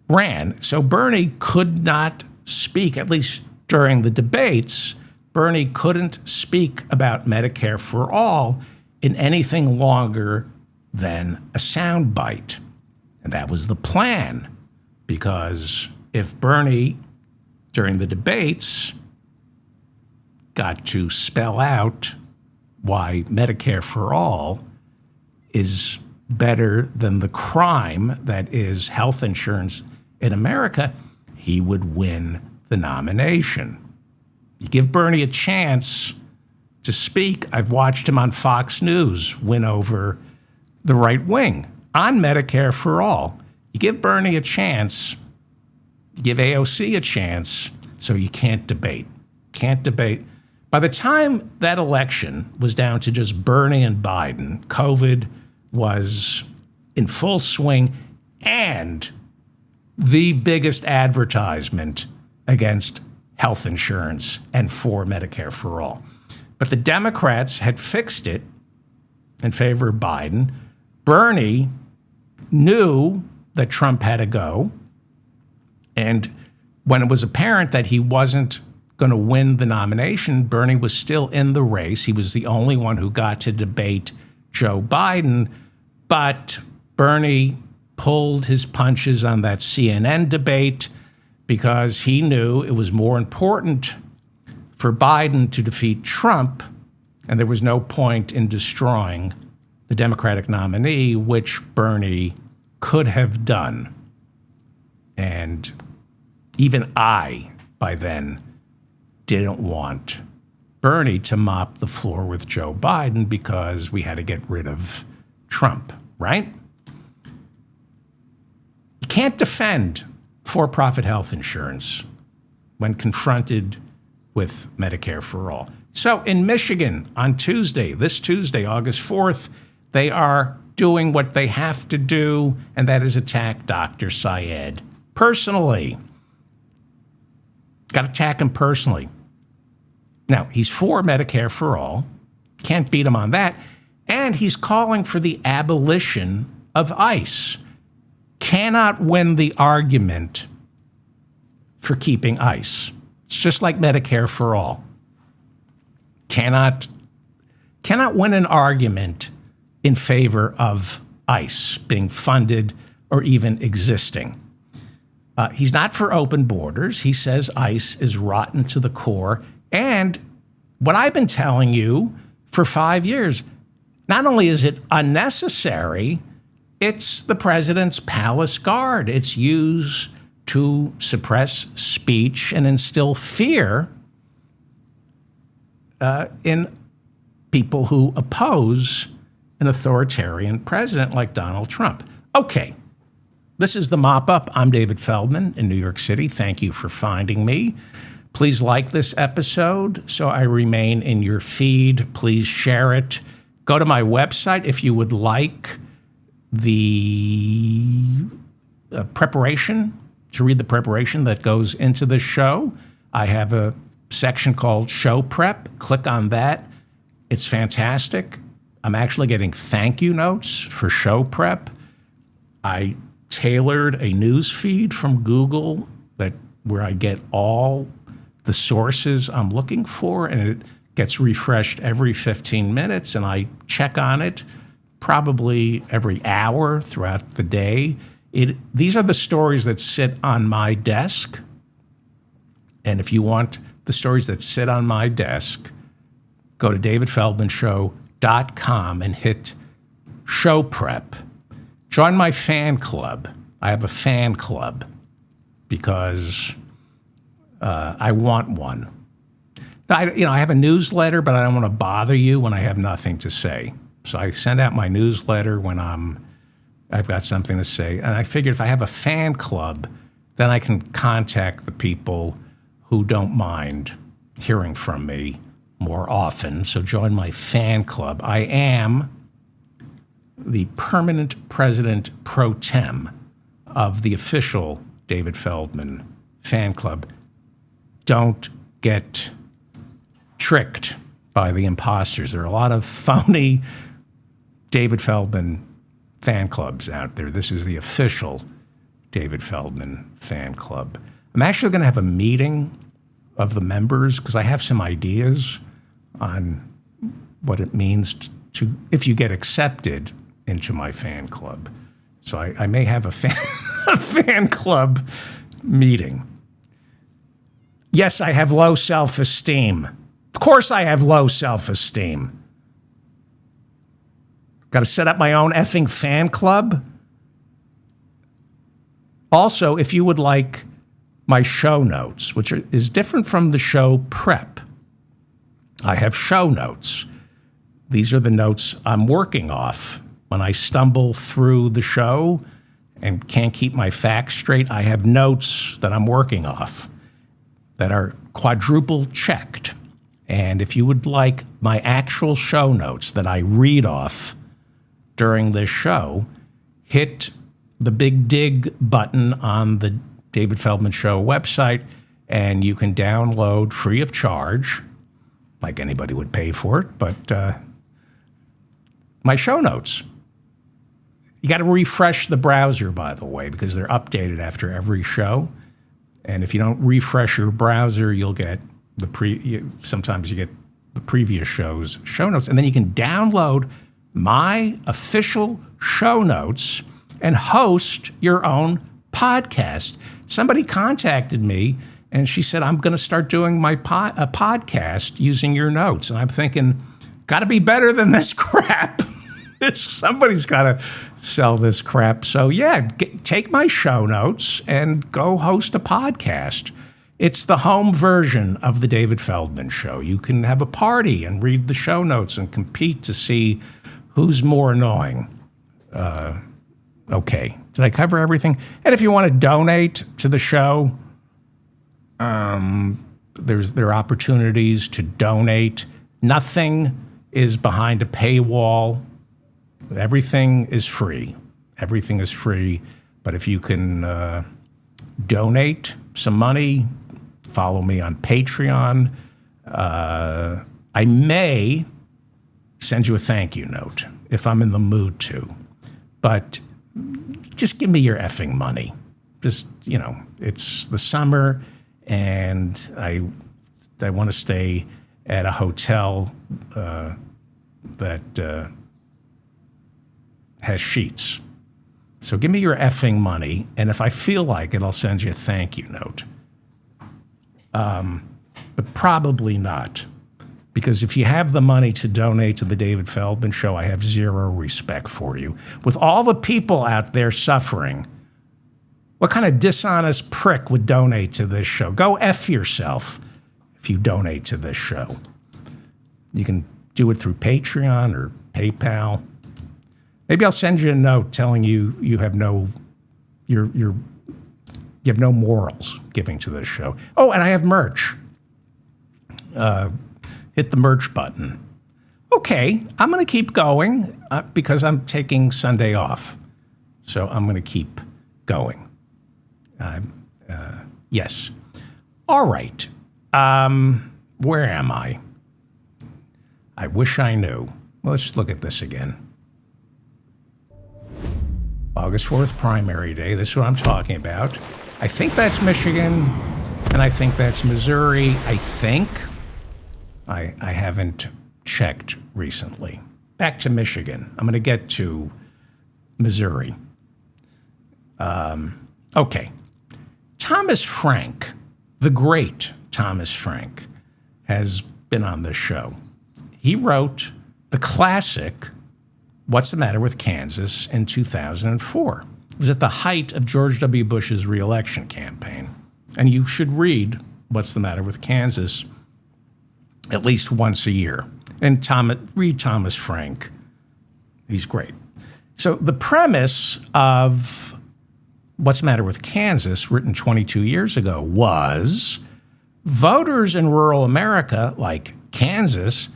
ran. So Bernie could not speak, at least during the debates. Bernie couldn't speak about Medicare for all in anything longer than a soundbite. And that was the plan, because if Bernie, during the debates, got to spell out why Medicare for all is better than the crime that is health insurance in America, he would win the nomination. You give Bernie a chance to speak. I've watched him on Fox News win over the right wing on Medicare for all. You give Bernie a chance, you give AOC a chance, so you can't debate. Can't debate. By the time that election was down to just Bernie and Biden, COVID was in full swing, and the biggest advertisement against health insurance and for Medicare for all. But the Democrats had fixed it in favor of Biden. Bernie knew that Trump had to go. And when it was apparent that he wasn't going to win the nomination, Bernie was still in the race. He was the only one who got to debate Joe Biden. But Bernie pulled his punches on that CNN debate because he knew it was more important for Biden to defeat Trump, and there was no point in destroying the Democratic nominee, which Bernie could have done. And even I, by then, didn't want Bernie to mop the floor with Joe Biden because we had to get rid of Trump, right? You can't defend for-profit health insurance when confronted with Medicare for all. So in Michigan on Tuesday, this Tuesday, August 4th, they are doing what they have to do, and that is attack Dr. Sayed personally. Got to attack him personally. Now, he's for Medicare for all. Can't beat him on that. And he's calling for the abolition of ICE. Cannot win the argument for keeping ICE. It's just like Medicare for all. Cannot win an argument in favor of ICE being funded or even existing. He's not for open borders. He says ICE is rotten to the core. And what I've been telling you for 5 years, not only is it unnecessary, it's the president's palace guard. It's used to suppress speech and instill fear in people who oppose an authoritarian president like Donald Trump. Okay, this is the Mop Up. I'm David Feldman in New York City. Thank you for finding me. Please like this episode so I remain in your feed. Please share it. Go to my website if you would like the preparation, to read the preparation that goes into the show. I have a section called Show Prep. Click on that. It's fantastic. I'm actually getting thank you notes for show prep. I tailored a news feed from Google where I get all the sources I'm looking for, and it gets refreshed every 15 minutes, and I check on it probably every hour throughout the day. These are the stories that sit on my desk, and if you want the stories that sit on my desk, go to davidfeldmanshow.com and hit show prep. Join my fan club. I have a fan club because I want one. I have a newsletter, but I don't want to bother you when I have nothing to say. So I send out my newsletter when I've got something to say. And I figured if I have a fan club, then I can contact the people who don't mind hearing from me more often. So join my fan club. I am the permanent president pro tem of the official David Feldman fan club. Don't get tricked by the imposters. There are a lot of phony David Feldman fan clubs out there. This is the official David Feldman fan club. I'm actually going to have a meeting of the members because I have some ideas on what it means to if you get accepted into my fan club. So I may have a fan club meeting. Yes, I have low self-esteem. Of course I have low self-esteem. Got to set up my own effing fan club. Also, if you would like my show notes, which is different from the show prep, I have show notes. These are the notes I'm working off. When I stumble through the show and can't keep my facts straight, I have notes that I'm working off that are quadruple checked. And if you would like my actual show notes that I read off during this show, hit the big dig button on the David Feldman Show website, and you can download free of charge, like anybody would pay for it, but my show notes. You got to refresh the browser, by the way, because they're updated after every show. And if you don't refresh your browser, you'll get sometimes you get the previous show's show notes. And then you can download my official show notes and host your own podcast. Somebody contacted me and she said, I'm going to start doing a podcast using your notes. And I'm thinking, got to be better than this crap. Somebody's got to sell this crap. So yeah, take my show notes and go host a podcast. It's the home version of the David Feldman Show. You can have a party and read the show notes and compete to see who's more annoying. Okay, did I cover everything? And if you want to donate to the show, there are opportunities to donate. Nothing is behind a paywall. Everything is free. Everything is free. But if you can donate some money, follow me on Patreon. I may send you a thank you note if I'm in the mood to. But just give me your effing money. Just, it's the summer, and I want to stay at a hotel that has sheets. So give me your effing money, and if I feel like it, I'll send you a thank you note. But probably not. Because if you have the money to donate to the David Feldman Show, I have zero respect for you. With all the people out there suffering, what kind of dishonest prick would donate to this show? Go F yourself if you donate to this show. You can do it through Patreon or PayPal. Maybe I'll send you a note telling you you have no morals giving to this show. Oh, and I have merch. Hit the merch button. Okay, I'm going to keep going because I'm taking Sunday off. So I'm going to keep going. Yes. All right. Where am I? I wish I knew. Well, let's look at this again. August 4th, primary day. This is what I'm talking about. I think that's Michigan, and I think that's Missouri. I think. I haven't checked recently. Back to Michigan. I'm going to get to Missouri. Okay. Thomas Frank, the great Thomas Frank, has been on this show. He wrote the classic What's the Matter with Kansas in 2004. It was at the height of George W. Bush's reelection campaign. And you should read What's the Matter with Kansas at least once a year. And read Thomas Frank. He's great. So the premise of What's the Matter with Kansas, written 22 years ago, was voters in rural America, like Kansas,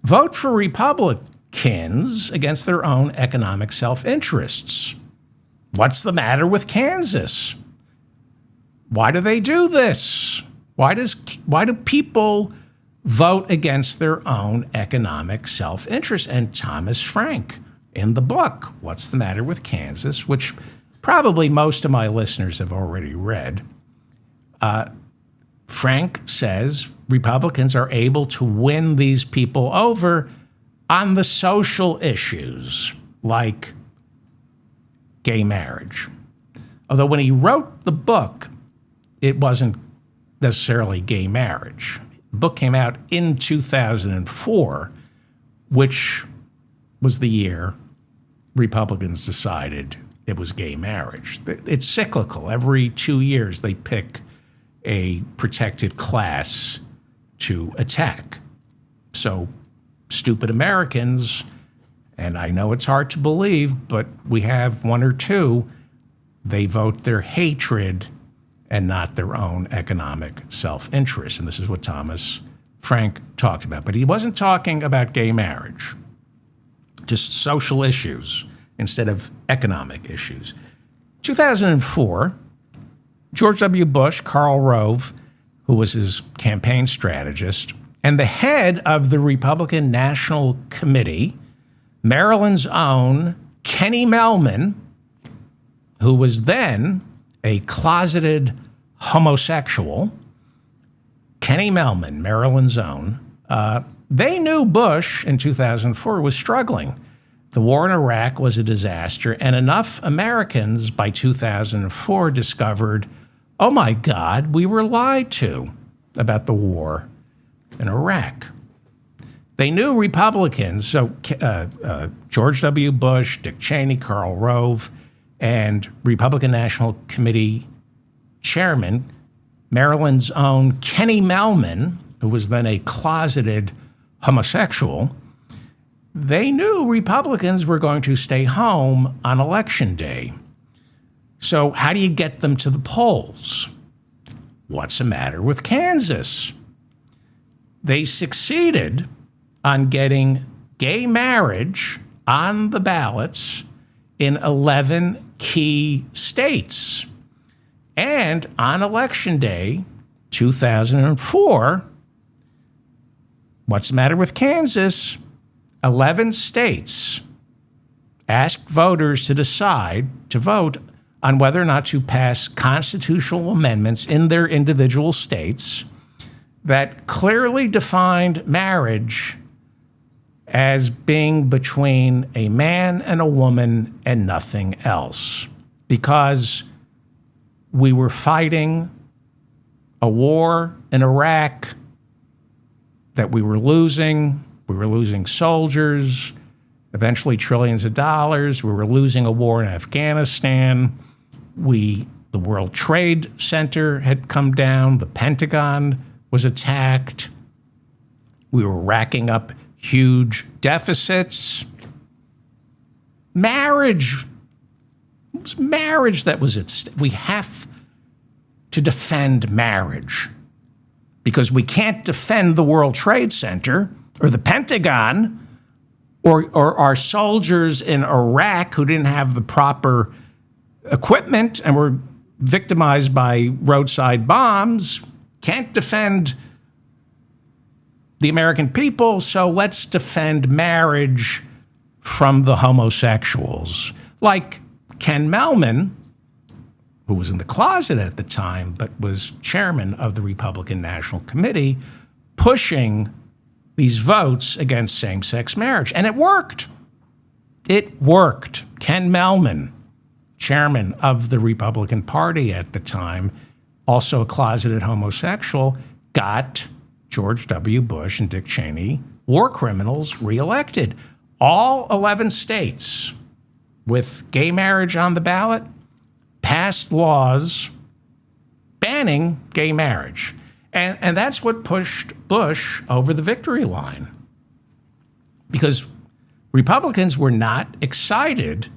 vote for Republicans against their own economic self-interests. What's the matter with Kansas? Why do they do this? Why do people vote against their own economic self-interest? And Thomas Frank, in the book, What's the Matter with Kansas, which probably most of my listeners have already read, Frank says Republicans are able to win these people over on the social issues, like gay marriage. Although when he wrote the book, it wasn't necessarily gay marriage. The book came out in 2004, which was the year Republicans decided it was gay marriage. It's cyclical. Every 2 years, they pick a protected class to attack. So stupid Americans, and I know it's hard to believe, but we have one or two, they vote their hatred and not their own economic self-interest. And this is what Thomas Frank talked about. But he wasn't talking about gay marriage, just social issues instead of economic issues. 2004, George W. Bush, Karl Rove, who was his campaign strategist, and the head of the Republican National Committee, Maryland's own Kenny Mellman, who was then a closeted homosexual, Kenny Mellman, Maryland's own, they knew Bush in 2004 was struggling. The war in Iraq was a disaster, and enough Americans by 2004 discovered, oh my God, we were lied to about the war in Iraq. They knew Republicans, so George W. Bush, Dick Cheney, Karl Rove, and Republican National Committee Chairman, Maryland's own Kenny Mellman, who was then a closeted homosexual, they knew Republicans were going to stay home on Election Day. So how do you get them to the polls? What's the matter with Kansas? They succeeded on getting gay marriage on the ballots in 11 key states. And on Election Day, 2004, what's the matter with Kansas? 11 states asked voters to decide to vote on whether or not to pass constitutional amendments in their individual states that clearly defined marriage as being between a man and a woman and nothing else. Because we were fighting a war in Iraq that we were losing. We were losing soldiers, eventually trillions of dollars. We were losing a war in Afghanistan. The World Trade Center had come down. The Pentagon was attacked. We were racking up huge deficits. Marriage, it was marriage that was at stake. We have to defend marriage because we can't defend the World Trade Center or the Pentagon or our soldiers in Iraq who didn't have the proper equipment and were victimized by roadside bombs. Can't defend the American people, so let's defend marriage from the homosexuals. Like Ken Mehlman, who was in the closet at the time, but was chairman of the Republican National Committee, pushing these votes against same-sex marriage. And it worked. It worked. Ken Mehlman, chairman of the Republican Party at the time, also a closeted homosexual, got George W. Bush and Dick Cheney, war criminals, reelected. All 11 states with gay marriage on the ballot passed laws banning gay marriage. And that's what pushed Bush over the victory line. Because Republicans were not excited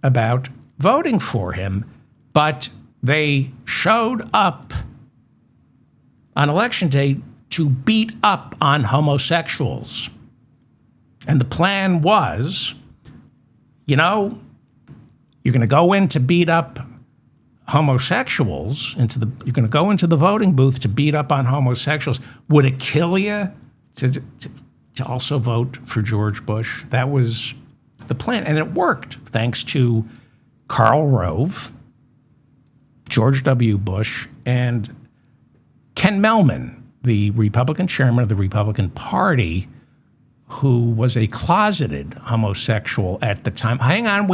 about voting for him, but they showed up on Election Day to beat up on homosexuals. And the plan was, you're going to go in to beat up homosexuals, you're going to go into the voting booth to beat up on homosexuals. Would it kill you to also vote for George Bush? That was the plan, and it worked thanks to Karl Rove, George W. Bush, and Ken Mehlman, the Republican chairman of the Republican Party, who was a closeted homosexual at the time. Hang on,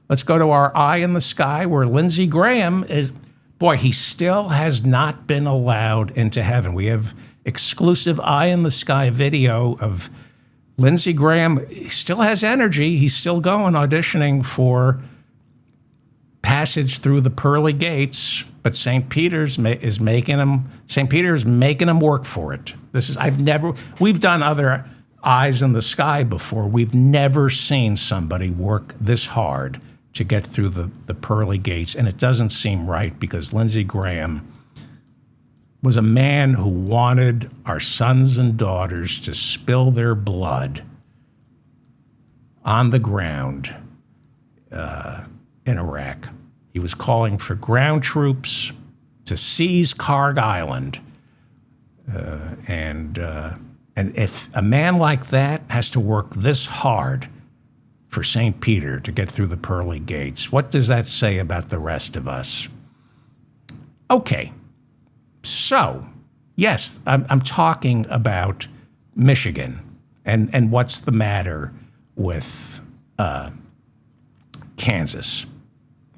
let's go to our eye in the sky where Lindsey Graham is. Boy, he still has not been allowed into heaven. We have exclusive eye in the sky video of Lindsey Graham. He still has energy. He's still going, auditioning for passage through the pearly gates, but St. Peter's is making him work for it. We've done other eyes in the sky before. We've never seen somebody work this hard to get through the pearly gates, and it doesn't seem right because Lindsey Graham was a man who wanted our sons and daughters to spill their blood on the ground in Iraq. He was calling for ground troops to seize Karg Island. And if a man like that has to work this hard for St. Peter to get through the pearly gates, what does that say about the rest of us? Okay, so yes, I'm talking about Michigan and what's the matter with Kansas.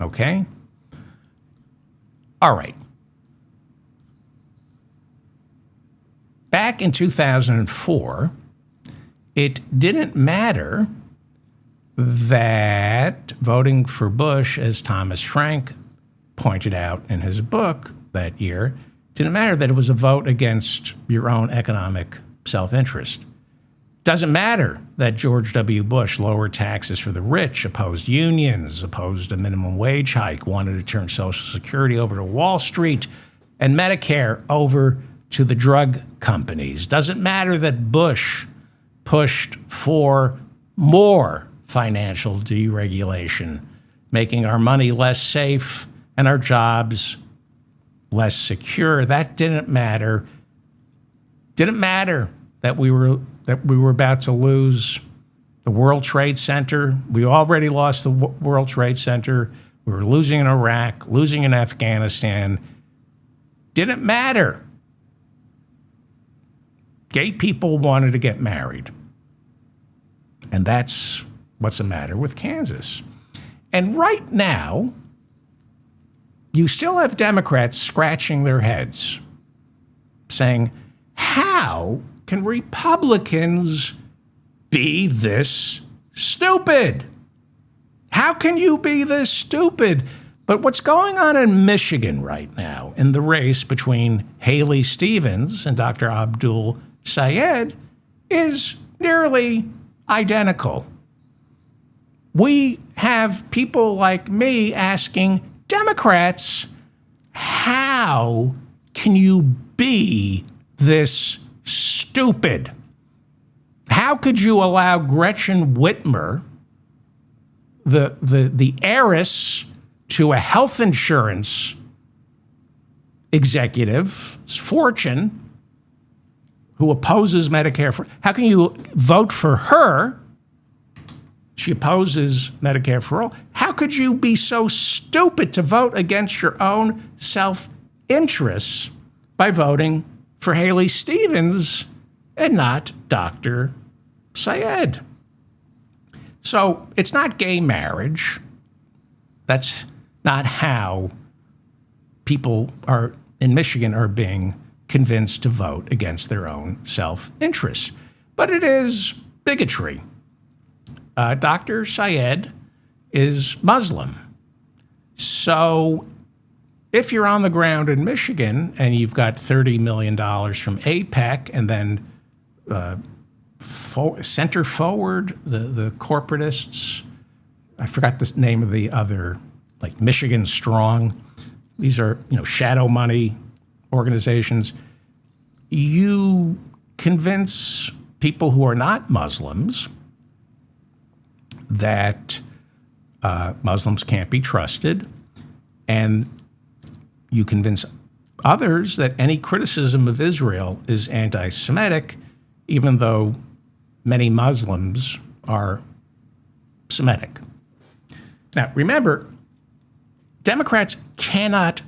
Okay? All right. Back in 2004, it didn't matter that voting for Bush, as Thomas Frank pointed out in his book that year, didn't matter that it was a vote against your own economic self-interest. Doesn't matter that George W. Bush lowered taxes for the rich, opposed unions, opposed a minimum wage hike, wanted to turn Social Security over to Wall Street, and Medicare over to the drug companies. Doesn't matter that Bush pushed for more financial deregulation, making our money less safe and our jobs less secure. That didn't matter. Didn't matter that we were about to lose the World Trade Center. We already lost the World Trade Center. We were losing in Iraq, losing in Afghanistan. Didn't matter. Gay people wanted to get married. And that's what's the matter with Kansas. And right now, you still have Democrats scratching their heads, saying, how can Republicans be this stupid? How can you be this stupid? But what's going on in Michigan right now in the race between Haley Stevens and Dr. Abdul Sayed is nearly identical. We have people like me asking Democrats, how can you be this stupid? How could you allow Gretchen Whitmer, the heiress to a health insurance executive's fortune, who opposes Medicare how can you vote for her? She opposes Medicare for all. How could you be so stupid to vote against your own self-interests by voting for Haley Stevens and not Dr. Sayed? So it's not gay marriage. That's not how people in Michigan are being convinced to vote against their own self-interests. But it is bigotry. Dr. Sayed is Muslim. So if you're on the ground in Michigan and you've got $30 million from AIPAC and then Center Forward, the corporatists, I forgot the name of the other, like Michigan Strong. These are, shadow money organizations. You convince people who are not Muslims that Muslims can't be trusted, and you convince others that any criticism of Israel is anti-Semitic, even though many Muslims are Semitic. Now, remember, Democrats cannot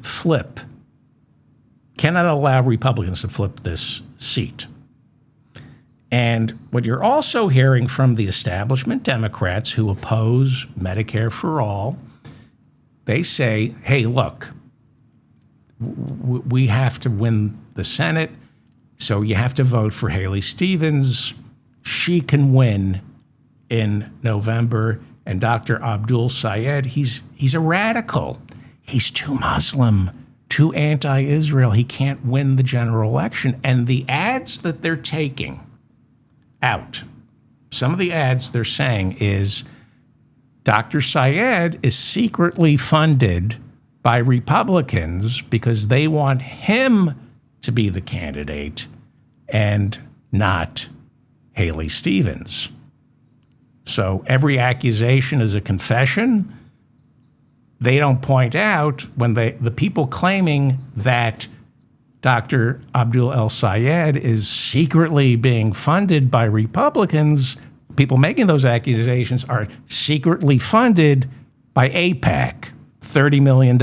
allow Republicans to flip this seat. And what you're also hearing from the establishment Democrats who oppose Medicare for all, they say, hey, look, we have to win the Senate, so you have to vote for Haley Stevens. She can win in November. And Dr. Abdul Sayed, he's a radical. He's too Muslim, too anti-Israel. He can't win the general election. And the ads that they're taking out, some of the ads they're saying is Dr. Sayed is secretly funded by Republicans because they want him to be the candidate and not Haley Stevens. So every accusation is a confession. They don't point out when the people claiming that Dr. Abdul El Sayed is secretly being funded by Republicans, people making those accusations are secretly funded by AIPAC, $30 million.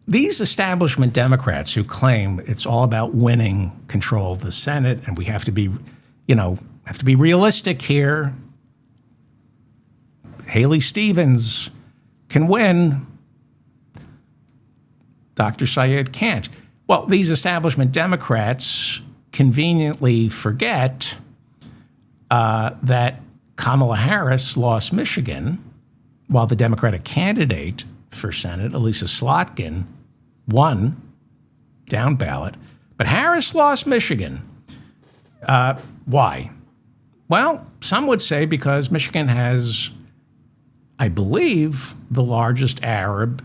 These establishment Democrats who claim it's all about winning control of the Senate and we have to be realistic here. Haley Stevens can win. Dr. Sayed can't. Well, these establishment Democrats conveniently forget that Kamala Harris lost Michigan while the Democratic candidate for Senate, Elisa Slotkin, won down ballot. But Harris lost Michigan. Why? Well, some would say because Michigan has, I believe, the largest Arab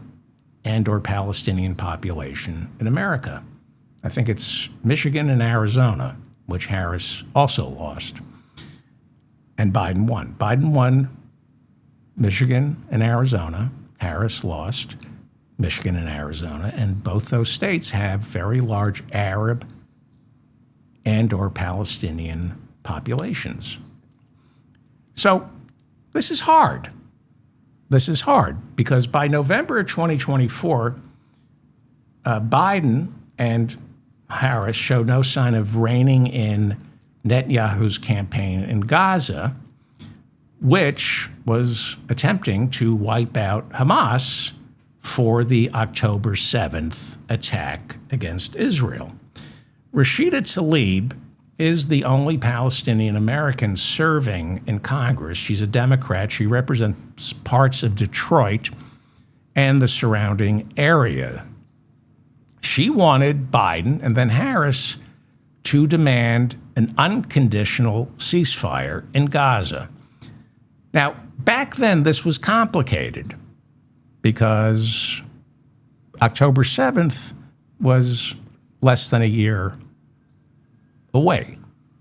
and or Palestinian population in America. I think it's Michigan and Arizona, which Harris also lost. And Biden won. Biden won Michigan and Arizona. Harris lost Michigan and Arizona, and both those states have very large Arab and or Palestinian populations. So this is hard. This is hard because by November of 2024, Biden and Harris show no sign of reining in Netanyahu's campaign in Gaza, which was attempting to wipe out Hamas for the October 7th attack against Israel. Rashida Tlaib is the only Palestinian American serving in Congress. She's a Democrat. She represents parts of Detroit and the surrounding area. She wanted Biden and then Harris to demand an unconditional ceasefire in Gaza. Now, back then, this was complicated because October 7th was less than a year away,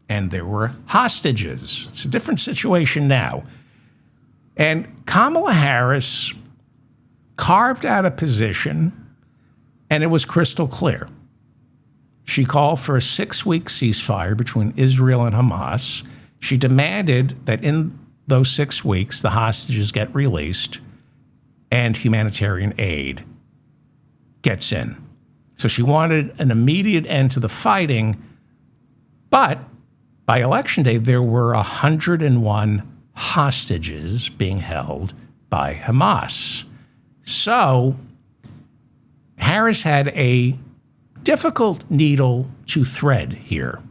and there were hostages. It's a different situation now. And Kamala Harris carved out a position, and it was crystal clear. She called for a 6-week ceasefire between Israel and Hamas. She demanded that in those 6 weeks, the hostages get released and humanitarian aid gets in. So she wanted an immediate end to the fighting, but by Election Day, there were 101 hostages being held by Hamas. So Harris had a difficult needle to thread here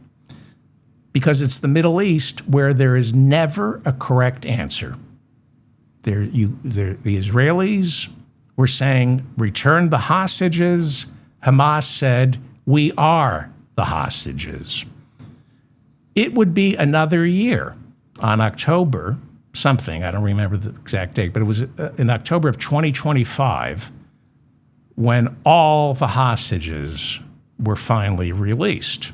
because it's the Middle East where there is never a correct answer. The Israelis were saying, return the hostages. Hamas said, we are the hostages. It would be another year on October something, I don't remember the exact date, but it was in October of 2025 when all the hostages were finally released.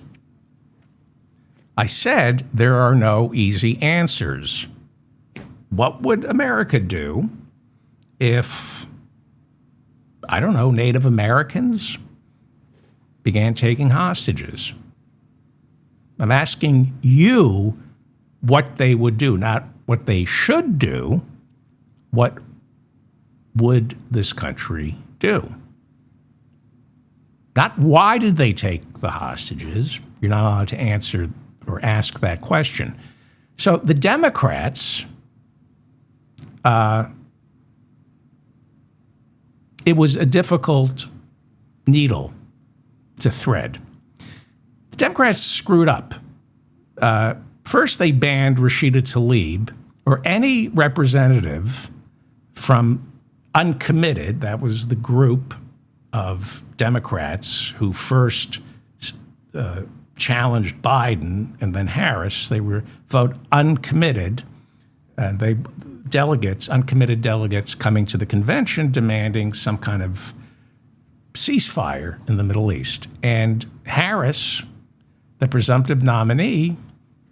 I said there are no easy answers. What would America do if, I don't know, Native Americans began taking hostages? I'm asking you what they would do, not what they should do. What would this country do? Not why did they take the hostages? You're not allowed to answer or ask that question. So the Democrats, it was a difficult needle to thread. The Democrats screwed up. First, they banned Rashida Tlaib or any representative from Uncommitted. That was the group of Democrats who first challenged Biden and then Harris. They were vote uncommitted, and uncommitted delegates coming to the convention demanding some kind of ceasefire in the Middle East. And Harris, the presumptive nominee,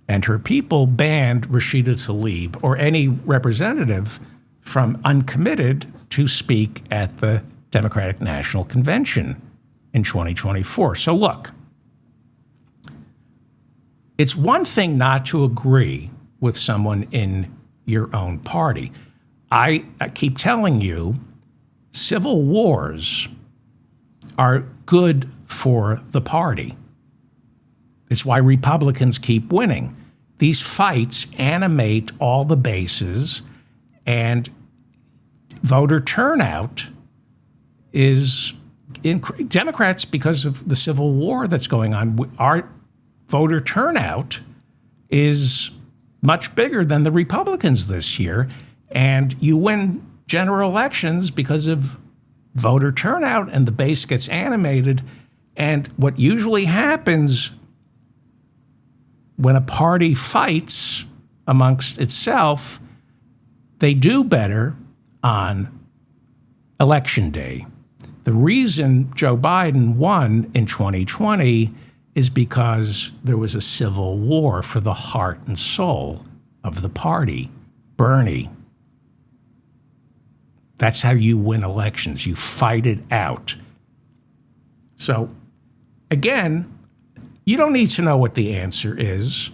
and her people banned Rashida Tlaib or any representative from Uncommitted to speak at the Democratic National Convention in 2024. So look, it's one thing not to agree with someone in your own party. I keep telling you, civil wars are good for the party. It's why Republicans keep winning. These fights animate all the bases, and voter turnout is Democrats, because of the civil war that's going on, our voter turnout is much bigger than the Republicans this year. And you win general elections because of voter turnout, and the base gets animated. And what usually happens when a party fights amongst itself, they do better on Election Day. The reason Joe Biden won in 2020 is because there was a civil war for the heart and soul of the party. Bernie, That's how you win elections. You fight it out. So, again, you don't need to know what the answer is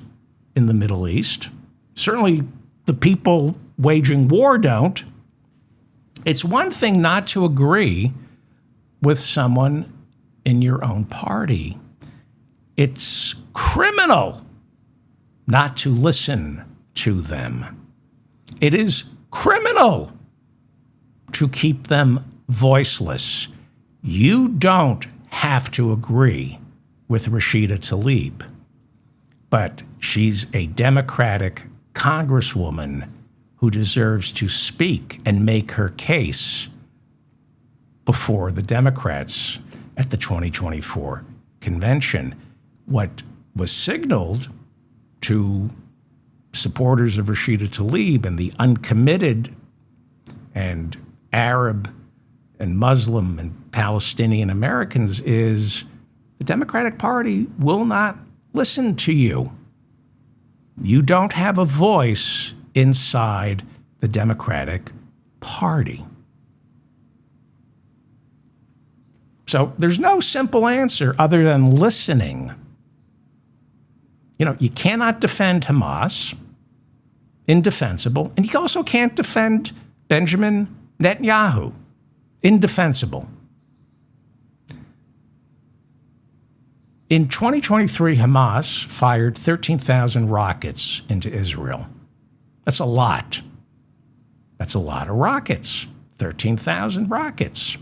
in the Middle East. Certainly, the people waging war don't. It's one thing not to agree with someone in your own party. It's criminal not to listen to them. It is criminal to keep them voiceless. You don't have to agree with Rashida Tlaib, but she's a Democratic congresswoman who deserves to speak and make her case before the Democrats at the 2024 convention. What was signaled to supporters of Rashida Tlaib and the uncommitted and Arab and Muslim and Palestinian Americans is the Democratic Party will not listen to you. You don't have a voice inside the Democratic Party. So there's no simple answer other than listening. You know, you cannot defend Hamas, indefensible, and you also can't defend Benjamin Netanyahu, indefensible. In 2023, Hamas fired 13,000 rockets into Israel. That's a lot. That's a lot of rockets, 13,000 rockets.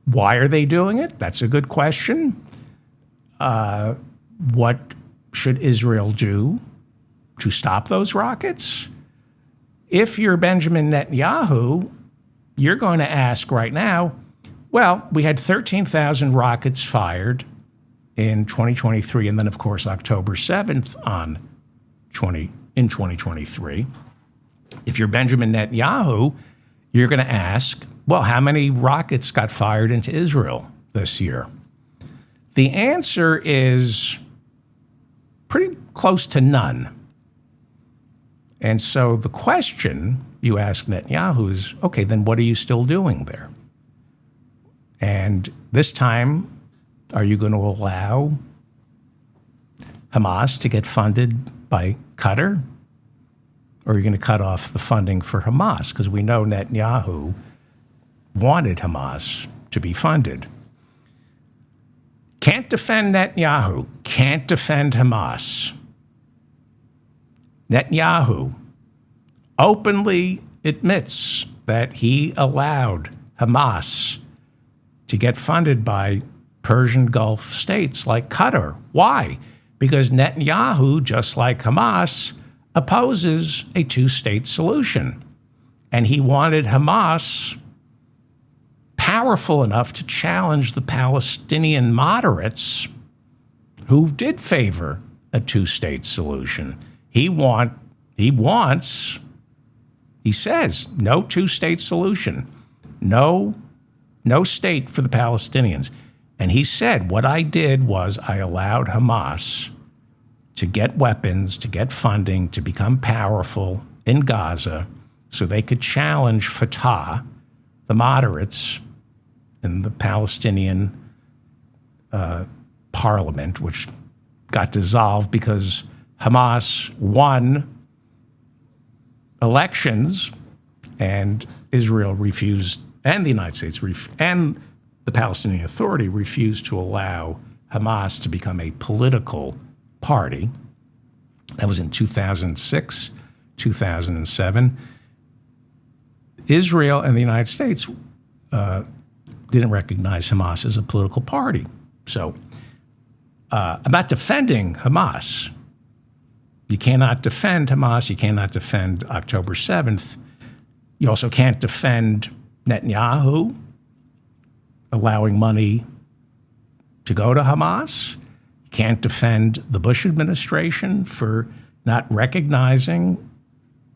Why are they doing it? That's a good question. What should Israel do to stop those rockets? If you're Benjamin Netanyahu, you're going to ask right now, well, we had 13,000 rockets fired in 2023, and then, of course, October 7th in 2023. If you're Benjamin Netanyahu, you're going to ask, well, how many rockets got fired into Israel this year? The answer is pretty close to none. And so the question you ask Netanyahu is, okay, then what are you still doing there? And this time, are you going to allow Hamas to get funded by Qatar? Or are you going to cut off the funding for Hamas? Because we know Netanyahu wanted Hamas to be funded. Can't defend Netanyahu, can't defend Hamas. Netanyahu openly admits that he allowed Hamas to get funded by Persian Gulf states like Qatar. Why? Because Netanyahu, just like Hamas, opposes a two-state solution. And he wanted Hamas powerful enough to challenge the Palestinian moderates who did favor a two-state solution. He says, no two-state solution, no state for the Palestinians. And he said, what I did was I allowed Hamas to get weapons, to get funding, to become powerful in Gaza so they could challenge Fatah, the moderates in the Palestinian parliament, which got dissolved because Hamas won elections and Israel refused, and the United States and the Palestinian Authority refused to allow Hamas to become a political party. That was in 2006, 2007. Israel and the United States didn't recognize Hamas as a political party. So I'm not defending Hamas. You cannot defend Hamas. You cannot defend October 7th. You also can't defend Netanyahu allowing money to go to Hamas. You can't defend the Bush administration for not recognizing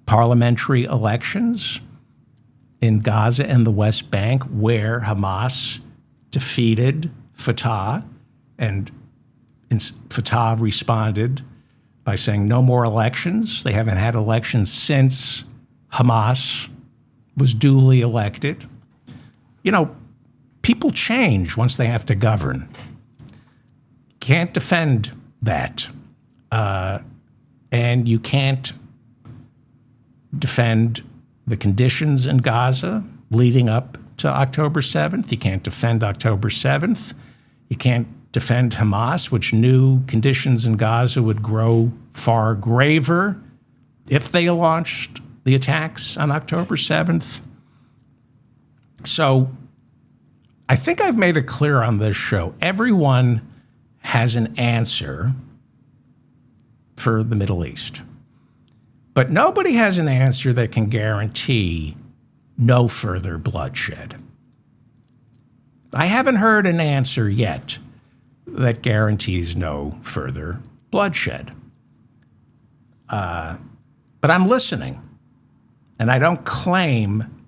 parliamentary elections in Gaza and the West Bank where Hamas defeated Fatah, and Fatah responded by saying no more elections. They haven't had elections since Hamas was duly elected. You know, people change once they have to govern. Can't defend that. And you can't defend the conditions in Gaza leading up to October 7th. You can't defend October 7th. You can't defend Hamas, which knew conditions in Gaza would grow far graver if they launched the attacks on October 7th. So I think I've made it clear on this show, everyone has an answer for the Middle East. But nobody has an answer that can guarantee no further bloodshed. I haven't heard an answer yet that guarantees no further bloodshed. But I'm listening, and I don't claim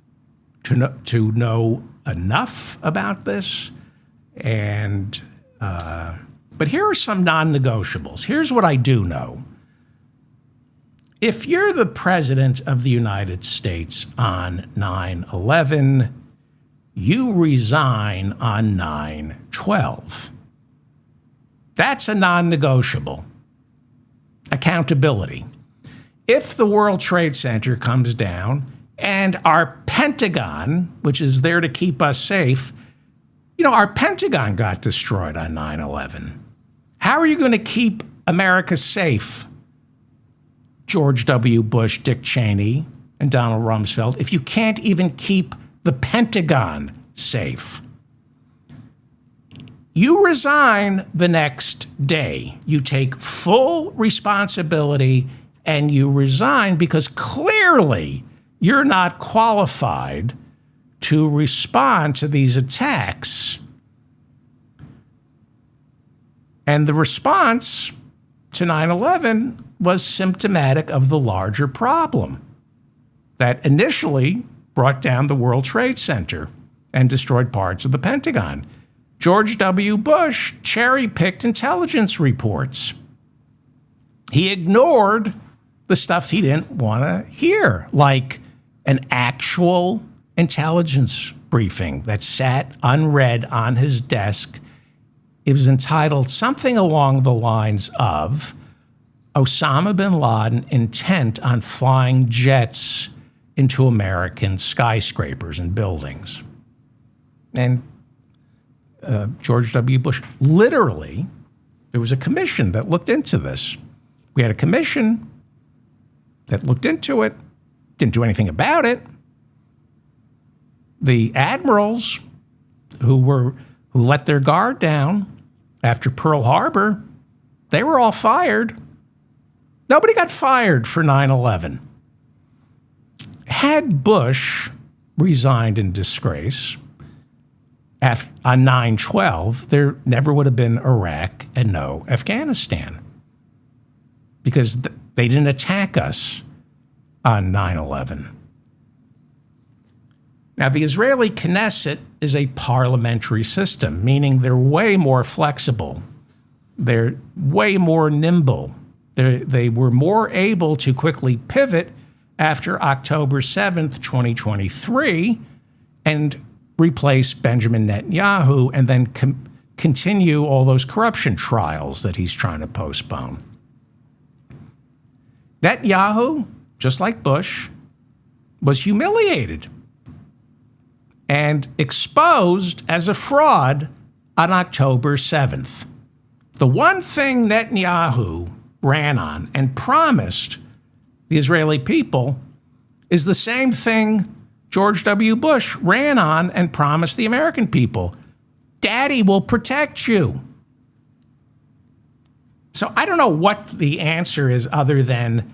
to know enough about this. But here are some non-negotiables. Here's what I do know. If you're the president of the United States on 9/11, you resign on 9/12. That's a non-negotiable. Accountability. If the World Trade Center comes down and our Pentagon, which is there to keep us safe, our Pentagon got destroyed on 9/11. How are you going to keep America safe, George W. Bush, Dick Cheney, and Donald Rumsfeld, if you can't even keep the Pentagon safe? You resign the next day. You take full responsibility and you resign because clearly you're not qualified to respond to these attacks. And the response to 9/11 was symptomatic of the larger problem that initially brought down the World Trade Center and destroyed parts of the Pentagon. George W. Bush cherry-picked intelligence reports. He ignored the stuff he didn't want to hear, like an actual intelligence briefing that sat unread on his desk. It was entitled something along the lines of Osama bin Laden intent on flying jets into American skyscrapers and buildings. And George W. Bush, literally, there was a commission that looked into this. We had a commission that looked into it, didn't do anything about it. The admirals who let their guard down after Pearl Harbor, they were all fired. Nobody got fired for 9/11. Had Bush resigned in disgrace on 9/12, there never would have been Iraq and no Afghanistan because they didn't attack us on 9/11. Now, the Israeli Knesset is a parliamentary system, meaning they're way more flexible. They're way more nimble. They were more able to quickly pivot after October 7th, 2023, and replace Benjamin Netanyahu and then continue all those corruption trials that he's trying to postpone. Netanyahu, just like Bush, was humiliated and exposed as a fraud on October 7th. The one thing Netanyahu ran on and promised the Israeli people is the same thing George W. Bush ran on and promised the American people. Daddy will protect you. So I don't know what the answer is other than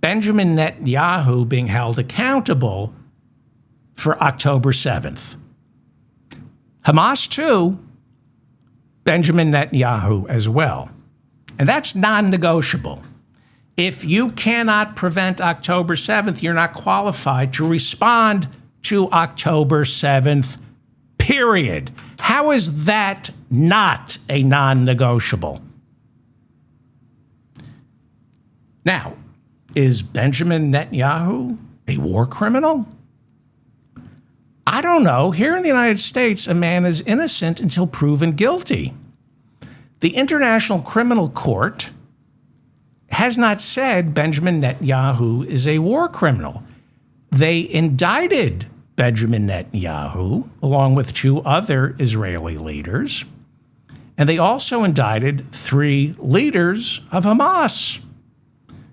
Benjamin Netanyahu being held accountable for October 7th. Hamas too, Benjamin Netanyahu as well. And that's non-negotiable. If you cannot prevent October 7th, you're not qualified to respond to October 7th, period. How is that not a non-negotiable? Now, is Benjamin Netanyahu a war criminal? I don't know. Here in the United States, a man is innocent until proven guilty. The International Criminal Court has not said Benjamin Netanyahu is a war criminal. They indicted Benjamin Netanyahu, along with 2 other Israeli leaders, and they also indicted 3 leaders of Hamas.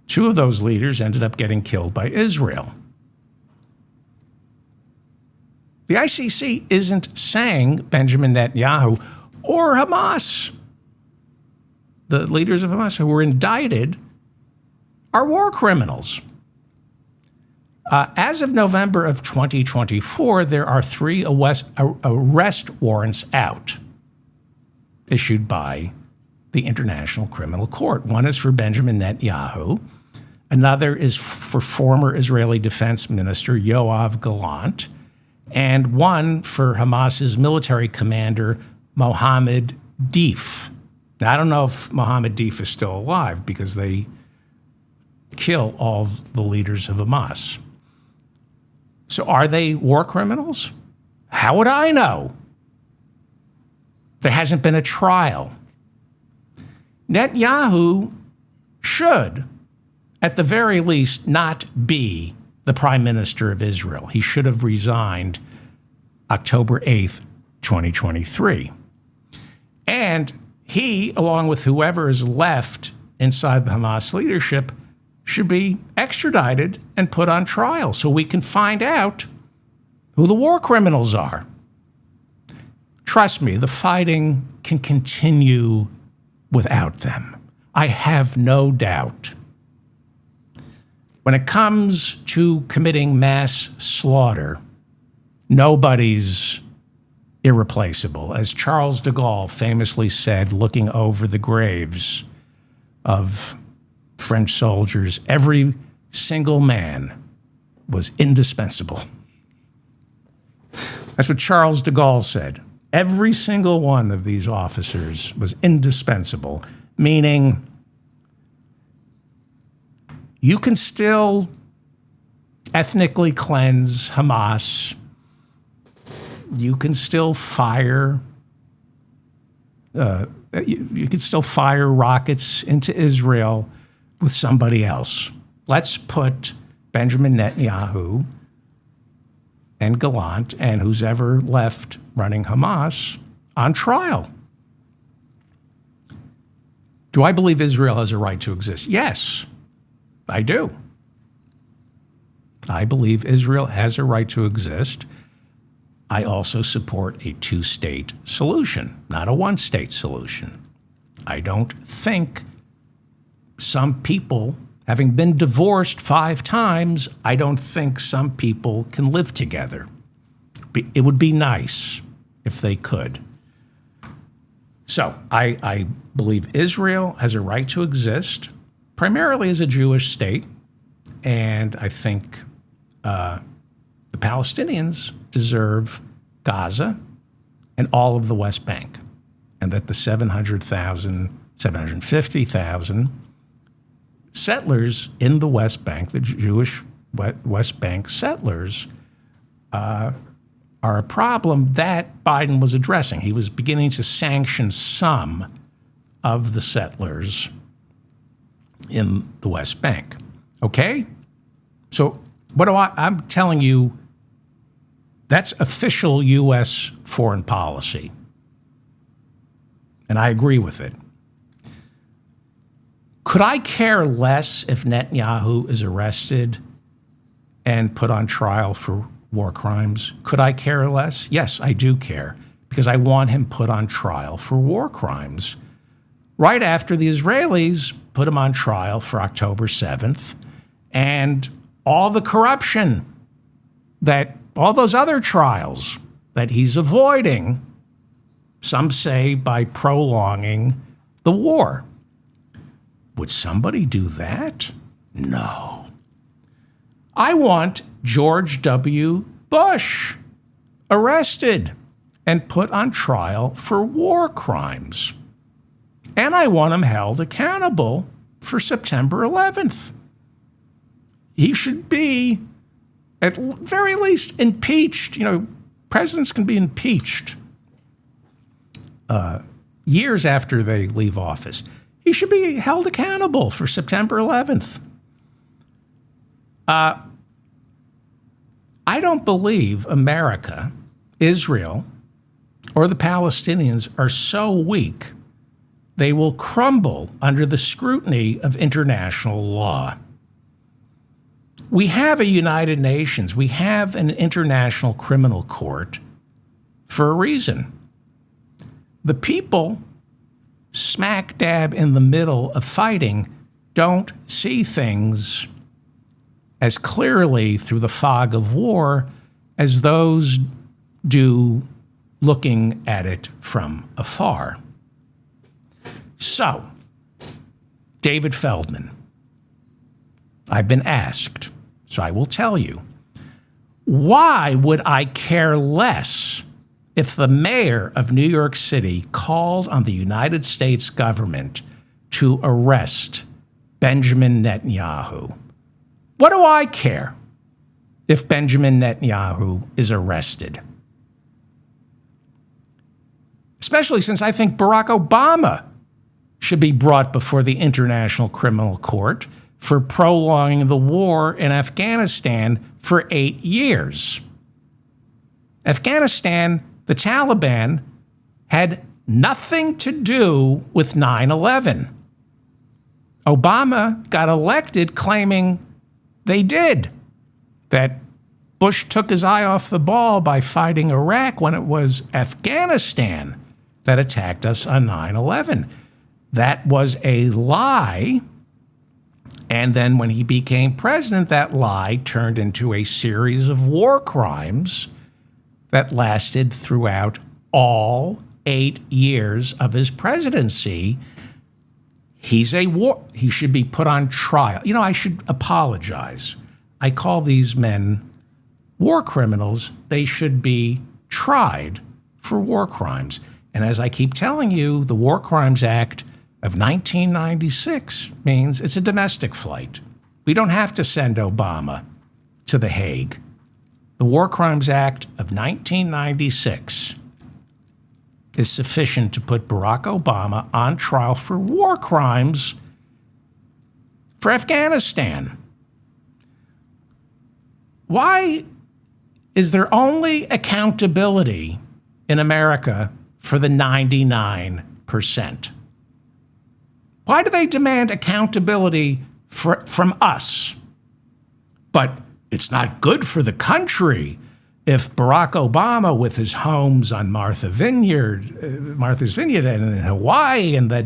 2 of those leaders ended up getting killed by Israel. The ICC isn't saying Benjamin Netanyahu or Hamas, the leaders of Hamas who were indicted, are war criminals. As of November of 2024, there are 3 arrest warrants out issued by the International Criminal Court. One is for Benjamin Netanyahu. Another is for former Israeli Defense Minister Yoav Gallant. And one for Hamas's military commander, Mohammed Deif. Now, I don't know if Mohammed Deif is still alive because they kill all the leaders of Hamas. So are they war criminals? How would I know? There hasn't been a trial. Netanyahu should, at the very least, not be the prime minister of Israel. He should have resigned October 8th, 2023. And he, along with whoever is left inside the Hamas leadership, should be extradited and put on trial so we can find out who the war criminals are. Trust me, the fighting can continue without them. I have no doubt. When it comes to committing mass slaughter, nobody's irreplaceable. As Charles de Gaulle famously said, looking over the graves of French soldiers, every single man was indispensable. That's what Charles de Gaulle said. Every single one of these officers was indispensable, meaning you can still ethnically cleanse Hamas. You can still fire. You can still fire rockets into Israel with somebody else. Let's put Benjamin Netanyahu and Gallant and who's ever left running Hamas on trial. Do I believe Israel has a right to exist? Yes. I do. I believe Israel has a right to exist. I also support a 2-state solution, not a 1-state solution. I don't think some people, having been divorced 5 times, I don't think some people can live together. It would be nice if they could. So I believe Israel has a right to exist, primarily as a Jewish state, and I think the Palestinians deserve Gaza and all of the West Bank, and that the 750,000 settlers in the West Bank, the Jewish West Bank settlers, are a problem that Biden was addressing. He was beginning to sanction some of the settlers in the West Bank. Okay? So what do I'm telling you, that's official U.S. foreign policy. And I agree with it. Could I care less if Netanyahu is arrested and put on trial for war crimes? Could I care less? Yes, I do care, because I want him put on trial for war crimes right after the Israelis put him on trial for October 7th and all the corruption that all those other trials that he's avoiding, some say by prolonging the war. Would somebody do that? No. I want George W. Bush arrested and put on trial for war crimes. And I want him held accountable for September 11th. He should be, at very least, impeached, presidents can be impeached years after they leave office. He should be held accountable for September 11th. I don't believe America, Israel, or the Palestinians are so weak they will crumble under the scrutiny of international law. We have a United Nations. We have an international criminal court for a reason. The people smack dab in the middle of fighting don't see things as clearly through the fog of war as those do looking at it from afar. So, David Feldman, I've been asked, so I will tell you, why would I care less if the mayor of New York City called on the United States government to arrest Benjamin Netanyahu? What do I care if Benjamin Netanyahu is arrested? Especially since I think Barack Obama should be brought before the International Criminal Court for prolonging the war in Afghanistan for 8 years. Afghanistan, the Taliban, had nothing to do with 9/11. Obama got elected claiming they did, that Bush took his eye off the ball by fighting Iraq when it was Afghanistan that attacked us on 9/11. That was a lie. And then when he became president, that lie turned into a series of war crimes that lasted throughout all 8 years of his presidency. He should be put on trial. You know, I should apologize. I call these men war criminals. They should be tried for war crimes. And as I keep telling you, the War Crimes Act of 1996 means it's a domestic flight. We don't have to send Obama to The Hague. The War Crimes Act of 1996 is sufficient to put Barack Obama on trial for war crimes for Afghanistan. Why is there only accountability in America for the 99%? Why do they demand accountability from us? But it's not good for the country if Barack Obama, with his homes on Martha's Vineyard and in Hawaii, and that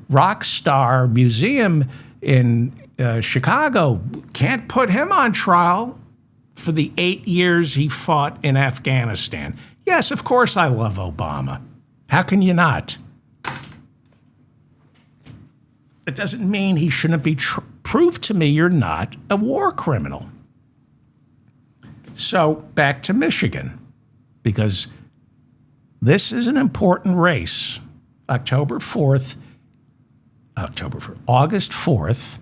rock star museum in Chicago, can't put him on trial for the 8 years he fought in Afghanistan. Yes, of course I love Obama. How can you not? It doesn't mean he shouldn't be prove to me you're not a war criminal. So back to Michigan, because this is an important race. August 4th,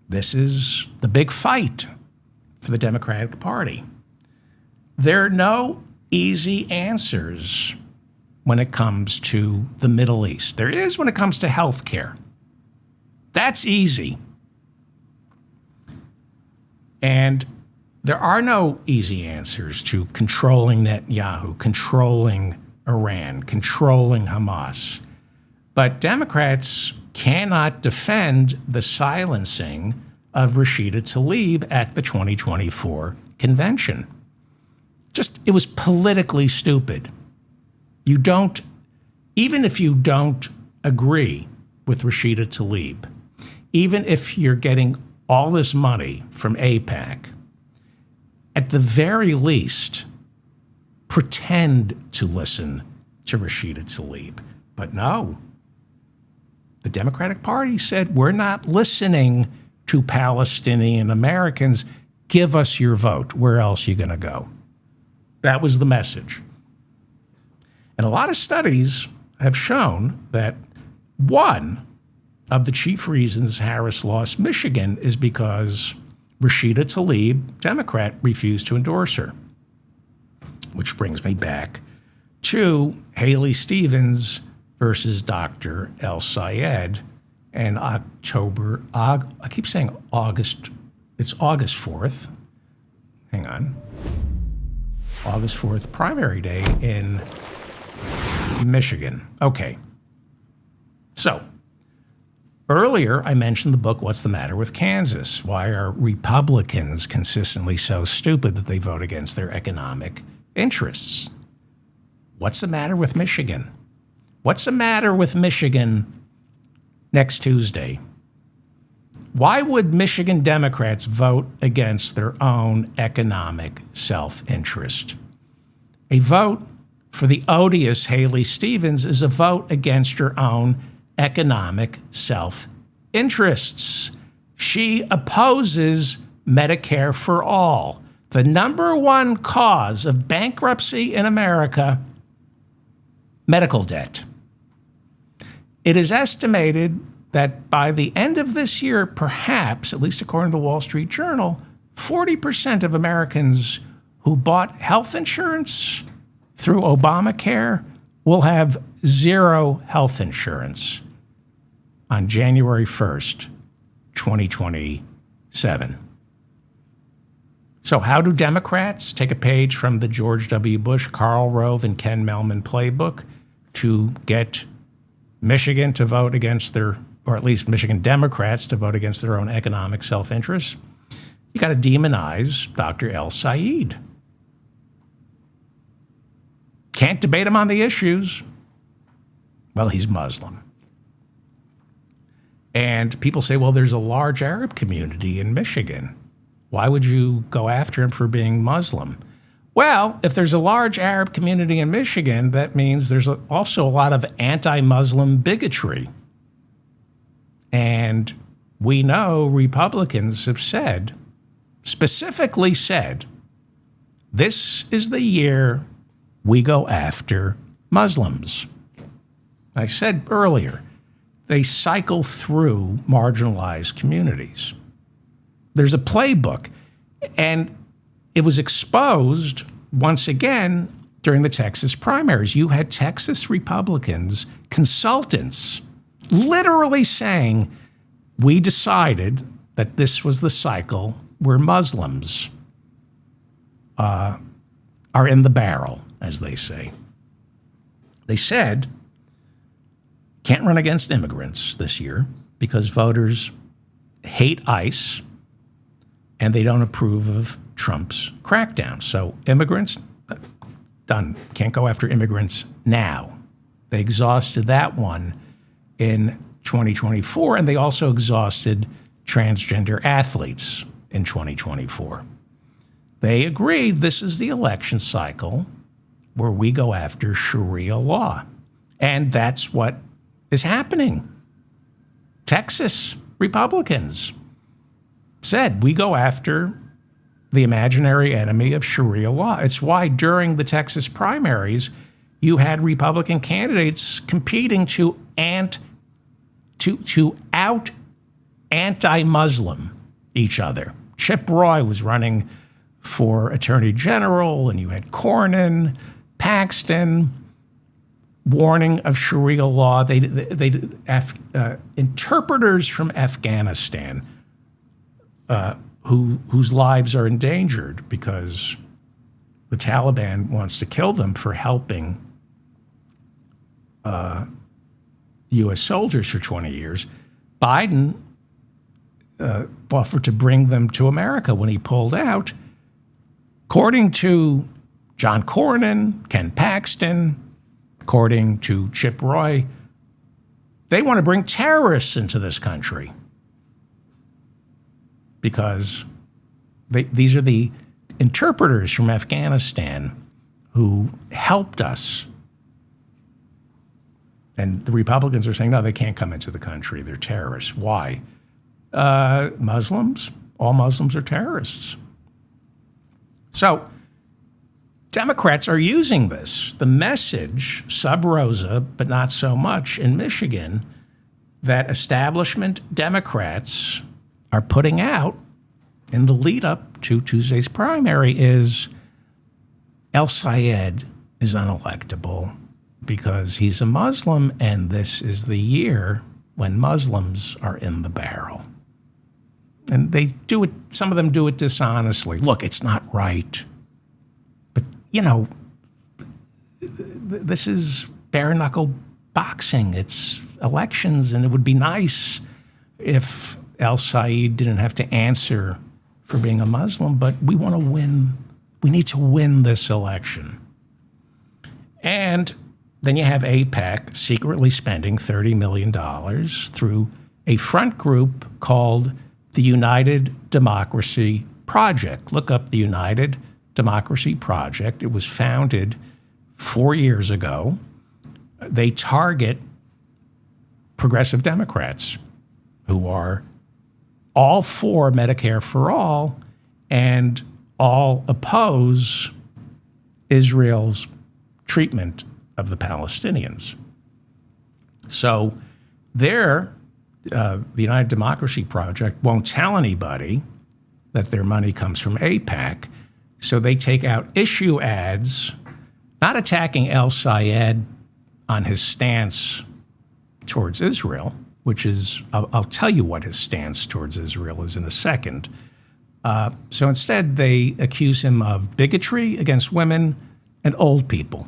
this is the big fight for the Democratic Party. There are no easy answers when it comes to the Middle East. There is when it comes to health care. That's easy. And there are no easy answers to controlling Netanyahu, controlling Iran, controlling Hamas. But Democrats cannot defend the silencing of Rashida Tlaib at the 2024 convention. It was politically stupid. Even if you don't agree with Rashida Tlaib, even if you're getting all this money from AIPAC, at the very least, pretend to listen to Rashida Tlaib. But no, the Democratic Party said, we're not listening to Palestinian Americans. Give us your vote. Where else are you going to go? That was the message. And a lot of studies have shown that one of the chief reasons Harris lost Michigan is because Rashida Tlaib, Democrat, refused to endorse her. which brings me back to Haley Stevens versus Dr. El Sayed and I keep saying August. It's August 4th. Hang on. August 4th, primary day in Michigan. Okay. So, earlier I mentioned the book, What's the Matter with Kansas? Why are Republicans consistently so stupid that they vote against their economic interests? What's the matter with Michigan? What's the matter with Michigan next Tuesday? Why would Michigan Democrats vote against their own economic self-interest? A vote for the odious Haley Stevens is a vote against your own economic self-interests. She opposes Medicare for all, the number one cause of bankruptcy in America, medical debt. It is estimated that by the end of this year, perhaps, at least according to the Wall Street Journal, 40% of Americans who bought health insurance through Obamacare will have zero health insurance on January 1st, 2027. So how do Democrats take a page from the George W. Bush, Karl Rove, and Ken Mehlman playbook to get Michigan to vote against their, or at least Michigan Democrats to vote against their own economic self-interest? You got to demonize Dr. El Sayed. Can't debate him on the issues. Well, he's Muslim. And people say, well, there's a large Arab community in Michigan. Why would you go after him for being Muslim? Well, if there's a large Arab community in Michigan, that means there's also a lot of anti-Muslim bigotry. And we know Republicans have said, specifically said, this is the year we go after Muslims. I said earlier, they cycle through marginalized communities. There's a playbook, and it was exposed once again during the Texas primaries. You had Texas Republicans, consultants, literally saying, we decided that this was the cycle where Muslims are in the barrel, as they say. They said, can't run against immigrants this year because voters hate ICE and they don't approve of Trump's crackdown. So immigrants, done. Can't go after immigrants now. They exhausted that one in 2024, and they also exhausted transgender athletes in 2024. They agreed this is the election cycle where we go after Sharia law. And that's what is happening. Texas Republicans said, we go after the imaginary enemy of Sharia law. It's why during the Texas primaries, you had Republican candidates competing to out anti-Muslim each other. Chip Roy was running for Attorney General, and you had Cornyn, Paxton, warning of Sharia law. Interpreters from Afghanistan whose lives are endangered because the Taliban wants to kill them for helping U.S. soldiers for 20 years. Biden offered to bring them to America when he pulled out. According to John Cornyn, Ken Paxton, according to Chip Roy, they want to bring terrorists into this country because these are the interpreters from Afghanistan who helped us. And the Republicans are saying, no, they can't come into the country. They're terrorists. Why? Muslims, all Muslims are terrorists. So Democrats are using this. The message, sub rosa, but not so much in Michigan, that establishment Democrats are putting out in the lead up to Tuesday's primary is El Sayed is unelectable because he's a Muslim, and this is the year when Muslims are in the barrel. And they do it, some of them do it dishonestly. Look, it's not right. But, this is bare knuckle boxing. It's elections, and it would be nice if El Sayed didn't have to answer for being a Muslim, but we want to win. We need to win this election. And then you have AIPAC secretly spending $30 million through a front group called the United Democracy Project. Look up the United Democracy Project. It was founded 4 years ago. They target progressive Democrats who are all for Medicare for all and all oppose Israel's treatment of the Palestinians. So the United Democracy Project won't tell anybody that their money comes from AIPAC, so they take out issue ads, not attacking El Sayed on his stance towards Israel, which is, I'll tell you what his stance towards Israel is in a second. So instead, they accuse him of bigotry against women and old people.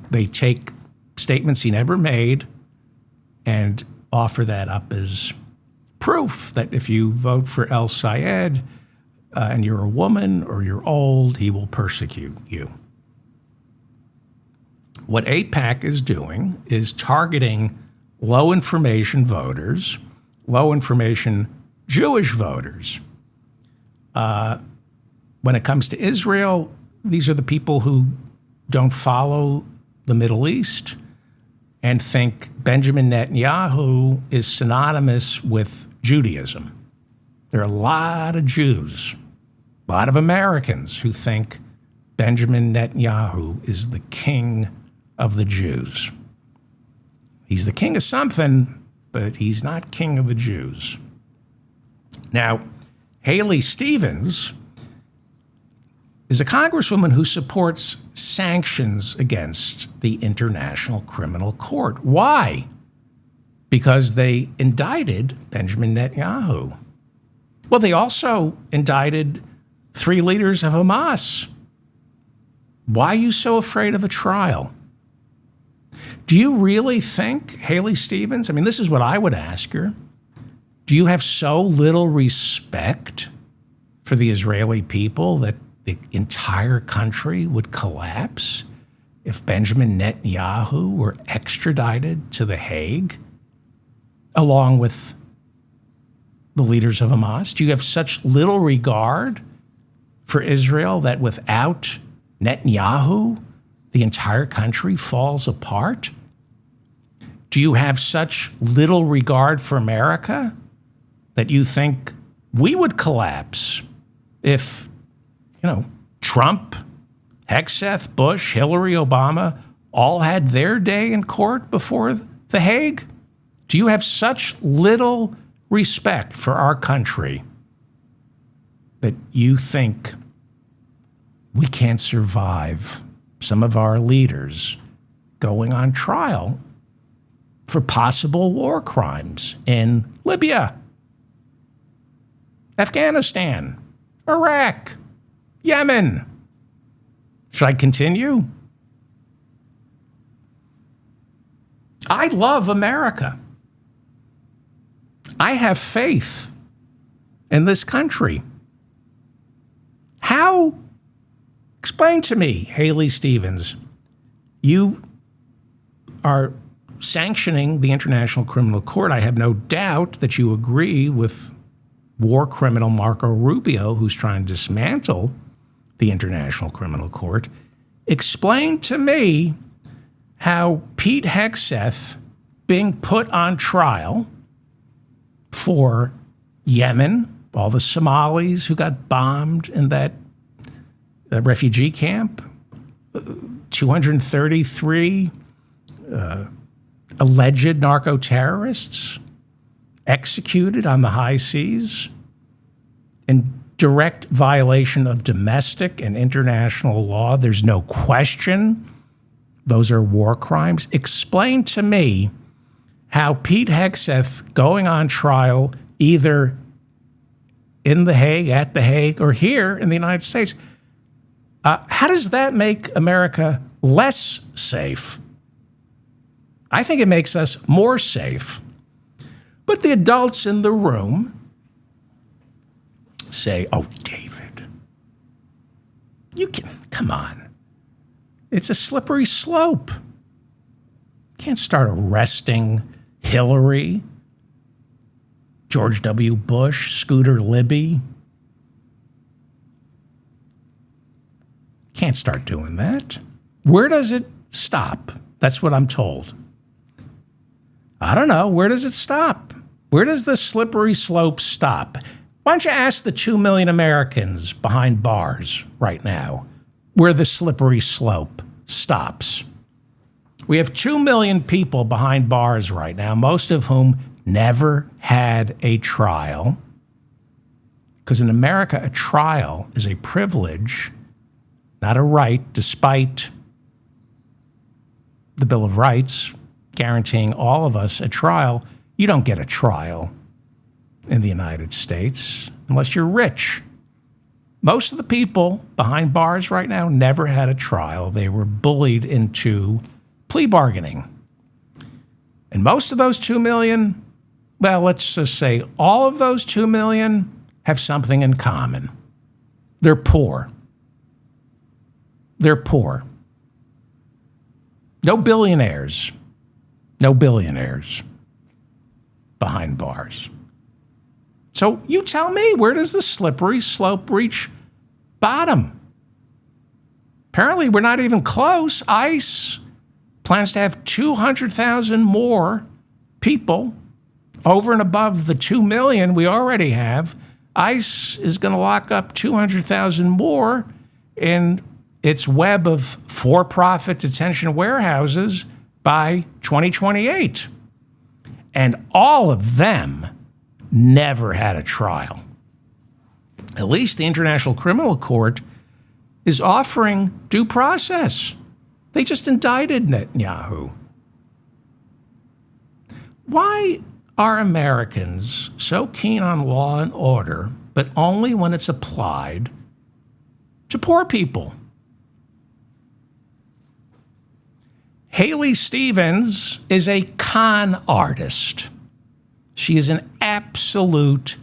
They take statements he never made and offer that up as proof that if you vote for El Sayed and you're a woman or you're old, he will persecute you. What AIPAC is doing is targeting low information voters, low information Jewish voters. When it comes to Israel, these are the people who don't follow the Middle East and think Benjamin Netanyahu is synonymous with Judaism. There are a lot of Jews, a lot of Americans who think Benjamin Netanyahu is the king of the Jews. He's the king of something, but he's not king of the Jews. Now, Haley Stevens is a congresswoman who supports sanctions against the International Criminal Court. Why? Because they indicted Benjamin Netanyahu. Well, they also indicted 3 leaders of Hamas. Why are you so afraid of a trial? Do you really think, Haley Stevens, this is what I would ask her, do you have so little respect for the Israeli people that the entire country would collapse if Benjamin Netanyahu were extradited to The Hague along with the leaders of Hamas? Do you have such little regard for Israel that without Netanyahu, the entire country falls apart? Do you have such little regard for America that you think we would collapse if, Trump, Hegseth, Bush, Hillary, Obama all had their day in court before The Hague? Do you have such little respect for our country that you think we can't survive some of our leaders going on trial for possible war crimes in Libya, Afghanistan, Iraq, Yemen? Should I continue? I love America. I have faith in this country. How? Explain to me, Haley Stevens, you are sanctioning the International Criminal Court. I have no doubt that you agree with war criminal Marco Rubio, who's trying to dismantle the International Criminal Court. Explain to me how Pete Hegseth being put on trial for Yemen, all the Somalis who got bombed in that refugee camp, 233 alleged narco-terrorists executed on the high seas, and direct violation of domestic and international law. There's no question. Those are war crimes. Explain to me how Pete Hegseth going on trial either in The Hague, at The Hague, or here in the United States, how does that make America less safe? I think it makes us more safe. But the adults in the room say, oh, David, come on. It's a slippery slope. You can't start arresting Hillary, George W. Bush, Scooter Libby. Can't start doing that. Where does it stop? That's what I'm told. I don't know. Where does it stop? Where does the slippery slope stop? Why don't you ask the 2 million Americans behind bars right now where the slippery slope stops? We have 2 million people behind bars right now, most of whom never had a trial. Because in America, a trial is a privilege, not a right, despite the Bill of Rights guaranteeing all of us a trial. You don't get a trial in the United States unless you're rich. Most of the people behind bars right now never had a trial. They were bullied into plea bargaining. And most of those 2 million, well, let's just say all of those 2 million have something in common. They're poor. They're poor. No billionaires. No billionaires behind bars. So you tell me, where does the slippery slope reach bottom? Apparently, we're not even close. ICE plans to have 200,000 more people over and above the 2 million we already have. ICE is going to lock up 200,000 more in its web of for-profit detention warehouses by 2028. And all of them never had a trial. At least the International Criminal Court is offering due process. They just indicted Netanyahu. Why are Americans so keen on law and order, but only when it's applied to poor people? Haley Stevens is a con artist. She is an absolute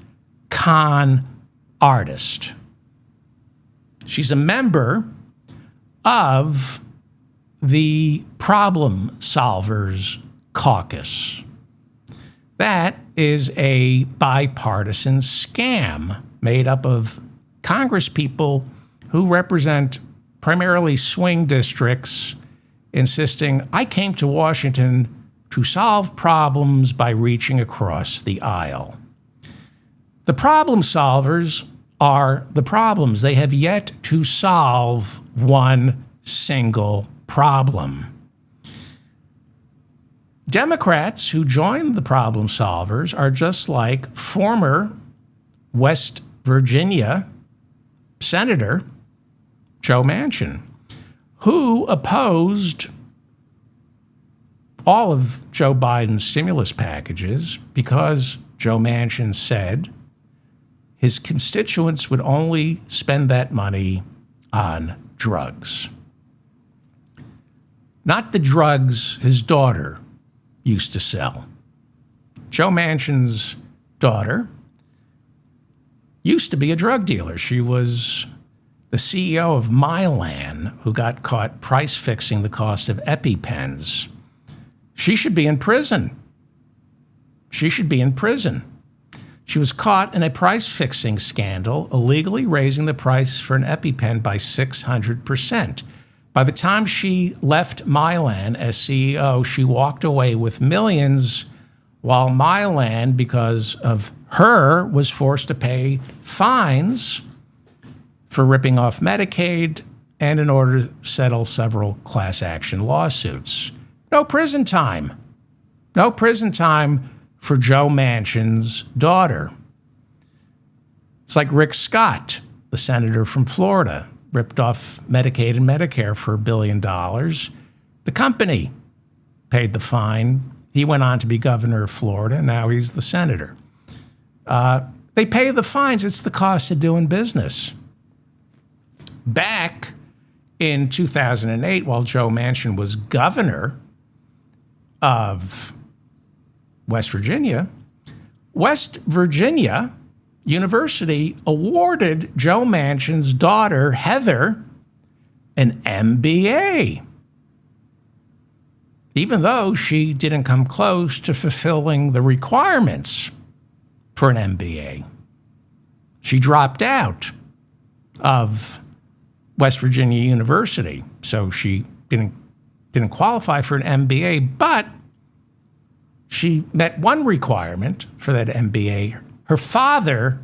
con artist. She's a member of the Problem Solvers Caucus. That is a bipartisan scam made up of congresspeople who represent primarily swing districts, insisting, I came to Washington to solve problems by reaching across the aisle. The problem solvers are the problems. They have yet to solve one single problem. Democrats who joined the problem solvers are just like former West Virginia Senator Joe Manchin, who opposed all of Joe Biden's stimulus packages because Joe Manchin said his constituents would only spend that money on drugs. Not the drugs his daughter used to sell. Joe Manchin's daughter used to be a drug dealer. She was the CEO of Mylan, who got caught price fixing the cost of EpiPens. She should be in prison. She should be in prison. She was caught in a price fixing scandal, illegally raising the price for an EpiPen by 600%. By the time she left Mylan as CEO, she walked away with millions, while Mylan, because of her, was forced to pay fines for ripping off Medicaid and in order to settle several class action lawsuits. No prison time. No prison time for Joe Manchin's daughter. It's like Rick Scott, the senator from Florida, ripped off Medicaid and Medicare for $1 billion. The company paid the fine. He went on to be governor of Florida. Now he's the senator. They pay the fines. It's the cost of doing business. Back in 2008, while Joe Manchin was governor of West Virginia University awarded Joe Manchin's daughter, Heather, an MBA, even though she didn't come close to fulfilling the requirements for an MBA. She dropped out of West Virginia University, so she didn't qualify for an MBA, but she met one requirement for that MBA. Her father,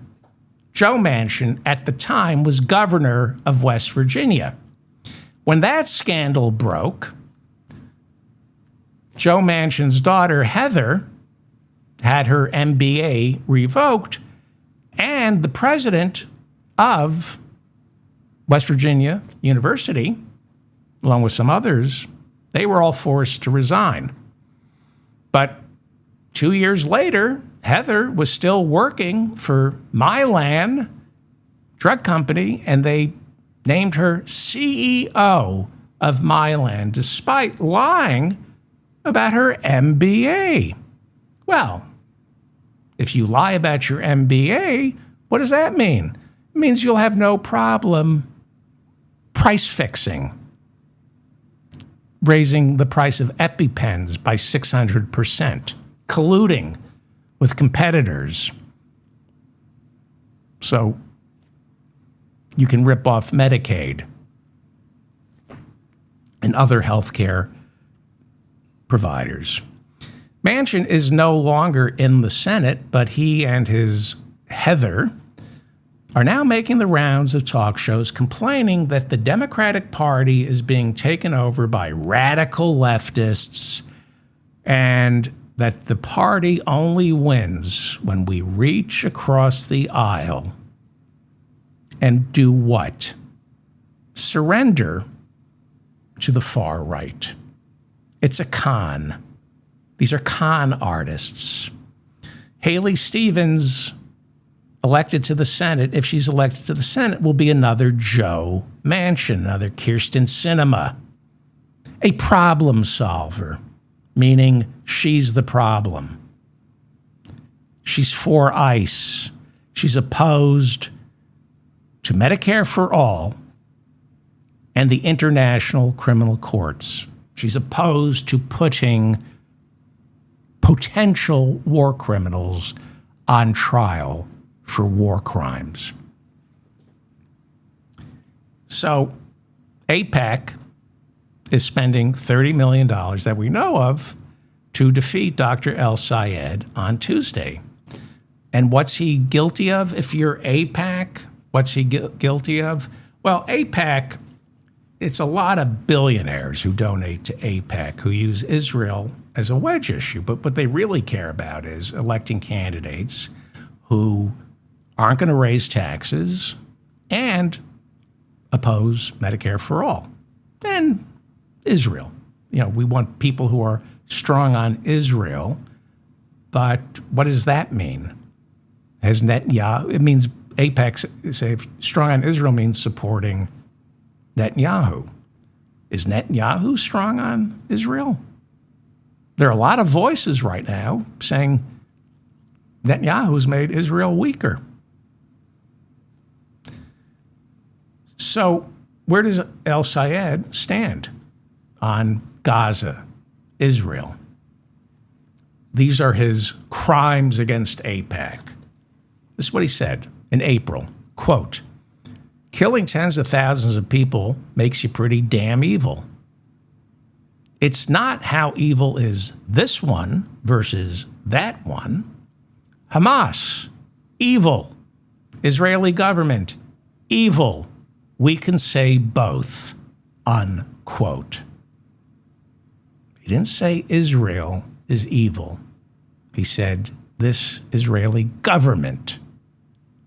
Joe Manchin, at the time was governor of West Virginia. When that scandal broke, Joe Manchin's daughter, Heather, had her MBA revoked, and the president of West Virginia University, along with some others, they were all forced to resign. But 2 years later, Heather was still working for Mylan Drug Company, and they named her CEO of Mylan, despite lying about her MBA. Well, if you lie about your MBA, what does that mean? It means you'll have no problem price fixing, raising the price of EpiPens by 600%, colluding with competitors. So you can rip off Medicaid and other healthcare providers. Manchin is no longer in the Senate, but he and his Heather are now making the rounds of talk shows complaining that the Democratic Party is being taken over by radical leftists and that the party only wins when we reach across the aisle and do what? Surrender to the far right. It's a con. These are con artists. Haley Stevens, elected to the Senate, if she's elected to the Senate, will be another Joe Manchin, another Kyrsten Sinema, a problem solver, meaning she's the problem. She's for ICE. She's opposed to Medicare for all and the international criminal courts. She's opposed to putting potential war criminals on trial for war crimes. So AIPAC is spending $30 million that we know of to defeat Dr. El-Sayed on Tuesday. And what's he guilty of? If you're AIPAC, what's he guilty of? Well, AIPAC, it's a lot of billionaires who donate to AIPAC, who use Israel as a wedge issue. But what they really care about is electing candidates who aren't going to raise taxes and oppose Medicare for all. And Israel. You know, we want people who are strong on Israel, but what does that mean? Has Netanyahu, it means AIPAC, say, strong on Israel means supporting Netanyahu. Is Netanyahu strong on Israel? There are a lot of voices right now saying Netanyahu's made Israel weaker. So where does El-Sayed stand on Gaza, Israel? These are his crimes against AIPAC. This is what he said in April, quote, "Killing tens of thousands of people makes you pretty damn evil. It's not how evil is this one versus that one. Hamas, evil. Israeli government, evil. We can say both," unquote. He didn't say Israel is evil. He said this Israeli government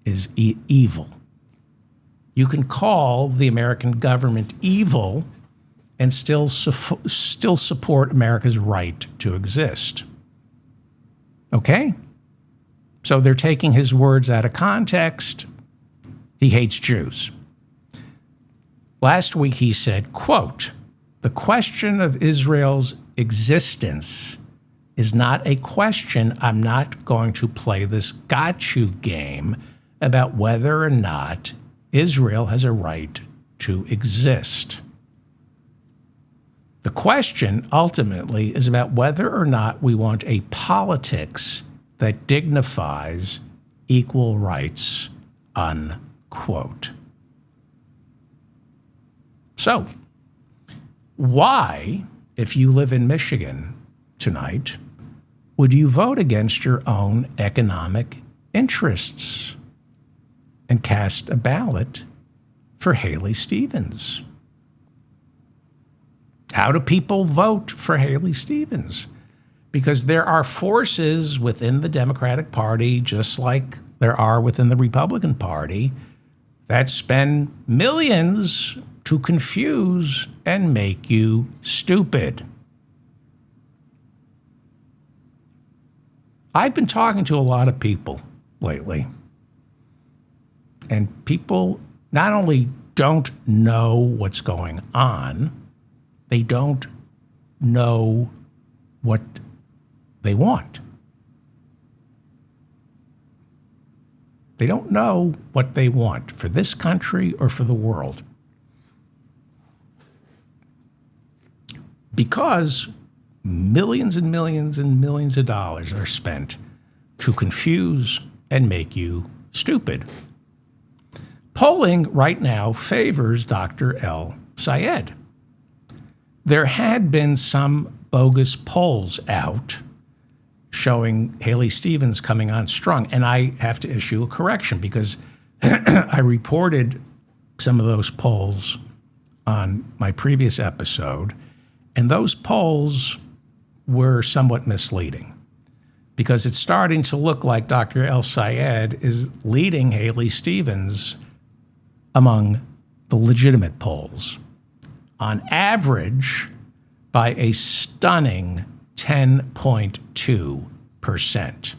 is evil. You can call the American government evil and still support America's right to exist. Okay? So they're taking his words out of context. He hates Jews. Last week he said, quote, "The question of Israel's existence is not a question. I'm not going to play this got you game about whether or not Israel has a right to exist. The question ultimately is about whether or not we want a politics that dignifies equal rights," unquote. So, why, if you live in Michigan tonight, would you vote against your own economic interests and cast a ballot for Haley Stevens? How do people vote for Haley Stevens? Because there are forces within the Democratic Party, just like there are within the Republican Party, that spend millions to confuse and make you stupid. I've been talking to a lot of people lately, and people not only don't know what's going on, they don't know what they want. They don't know what they want for this country or for the world. Because millions and millions and millions of dollars are spent to confuse and make you stupid. Polling right now favors Dr. El-Sayed. There had been some bogus polls out showing Haley Stevens coming on strong, and I have to issue a correction because I reported some of those polls on my previous episode, and those polls were somewhat misleading because it's starting to look like Dr. El-Sayed is leading Haley Stevens among the legitimate polls, on average by a stunning 10.2%.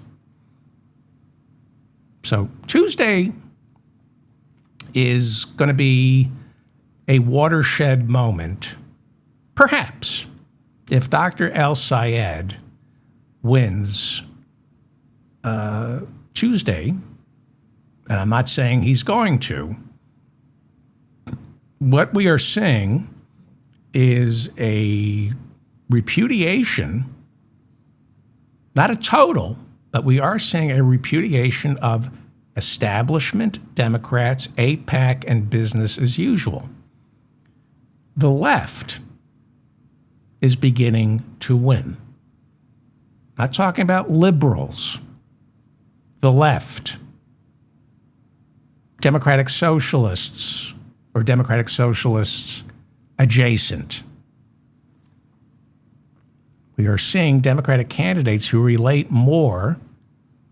So Tuesday is going to be a watershed moment, perhaps, if Dr. El-Sayed wins Tuesday, and I'm not saying he's going to. What we are seeing is a repudiation, not a total, but we are seeing a repudiation of establishment Democrats, AIPAC, and business as usual. The left is beginning to win. Not talking about liberals. The left. Democratic socialists or Democratic socialists adjacent. We are seeing Democratic candidates who relate more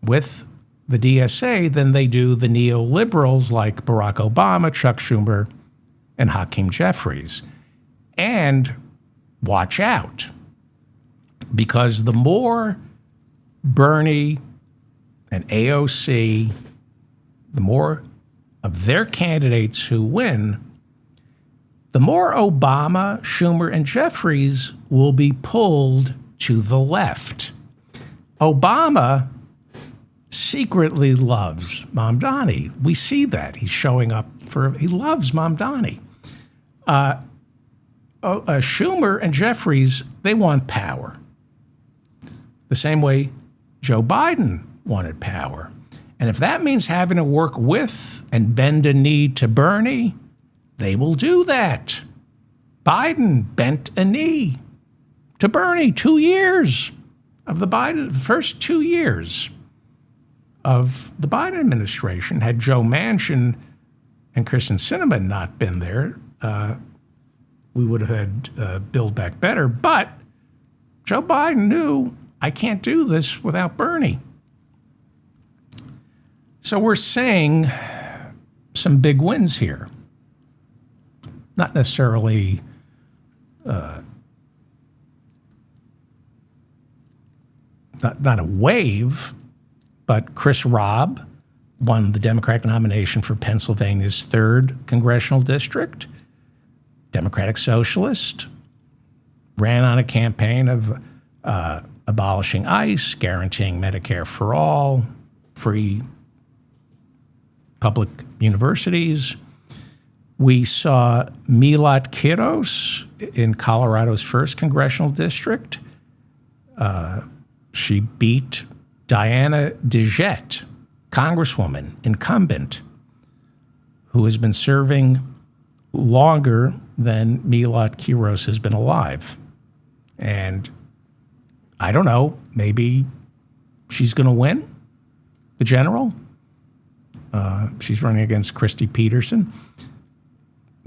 with the DSA than they do the neoliberals like Barack Obama, Chuck Schumer, and Hakeem Jeffries. And watch out, because the more Bernie and AOC, the more of their candidates who win, the more Obama, Schumer, and Jeffries will be pulled to the left. Obama secretly loves Mamdani. We see that. He's showing up he loves Mamdani. Schumer and Jeffries, they want power. The same way Joe Biden wanted power. And if that means having to work with and bend a knee to Bernie, they will do that. Biden bent a knee to Bernie 2 years of the first 2 years of the Biden administration. Had Joe Manchin and Kristen Sinema not been there, we would have had Build Back Better. But Joe Biden knew, I can't do this without Bernie. So we're seeing some big wins here. Not necessarily not a wave, but Chris Robb won the Democratic nomination for Pennsylvania's 3rd congressional district. Democratic Socialist, ran on a campaign of abolishing ICE, guaranteeing Medicare for all, free public universities. We saw Milat Kiros in Colorado's 1st congressional district. She beat Diana DeJette, Congresswoman, incumbent, who has been serving longer than Milat Kiros has been alive. And I don't know, maybe she's going to win the general. She's running against Christy Peterson.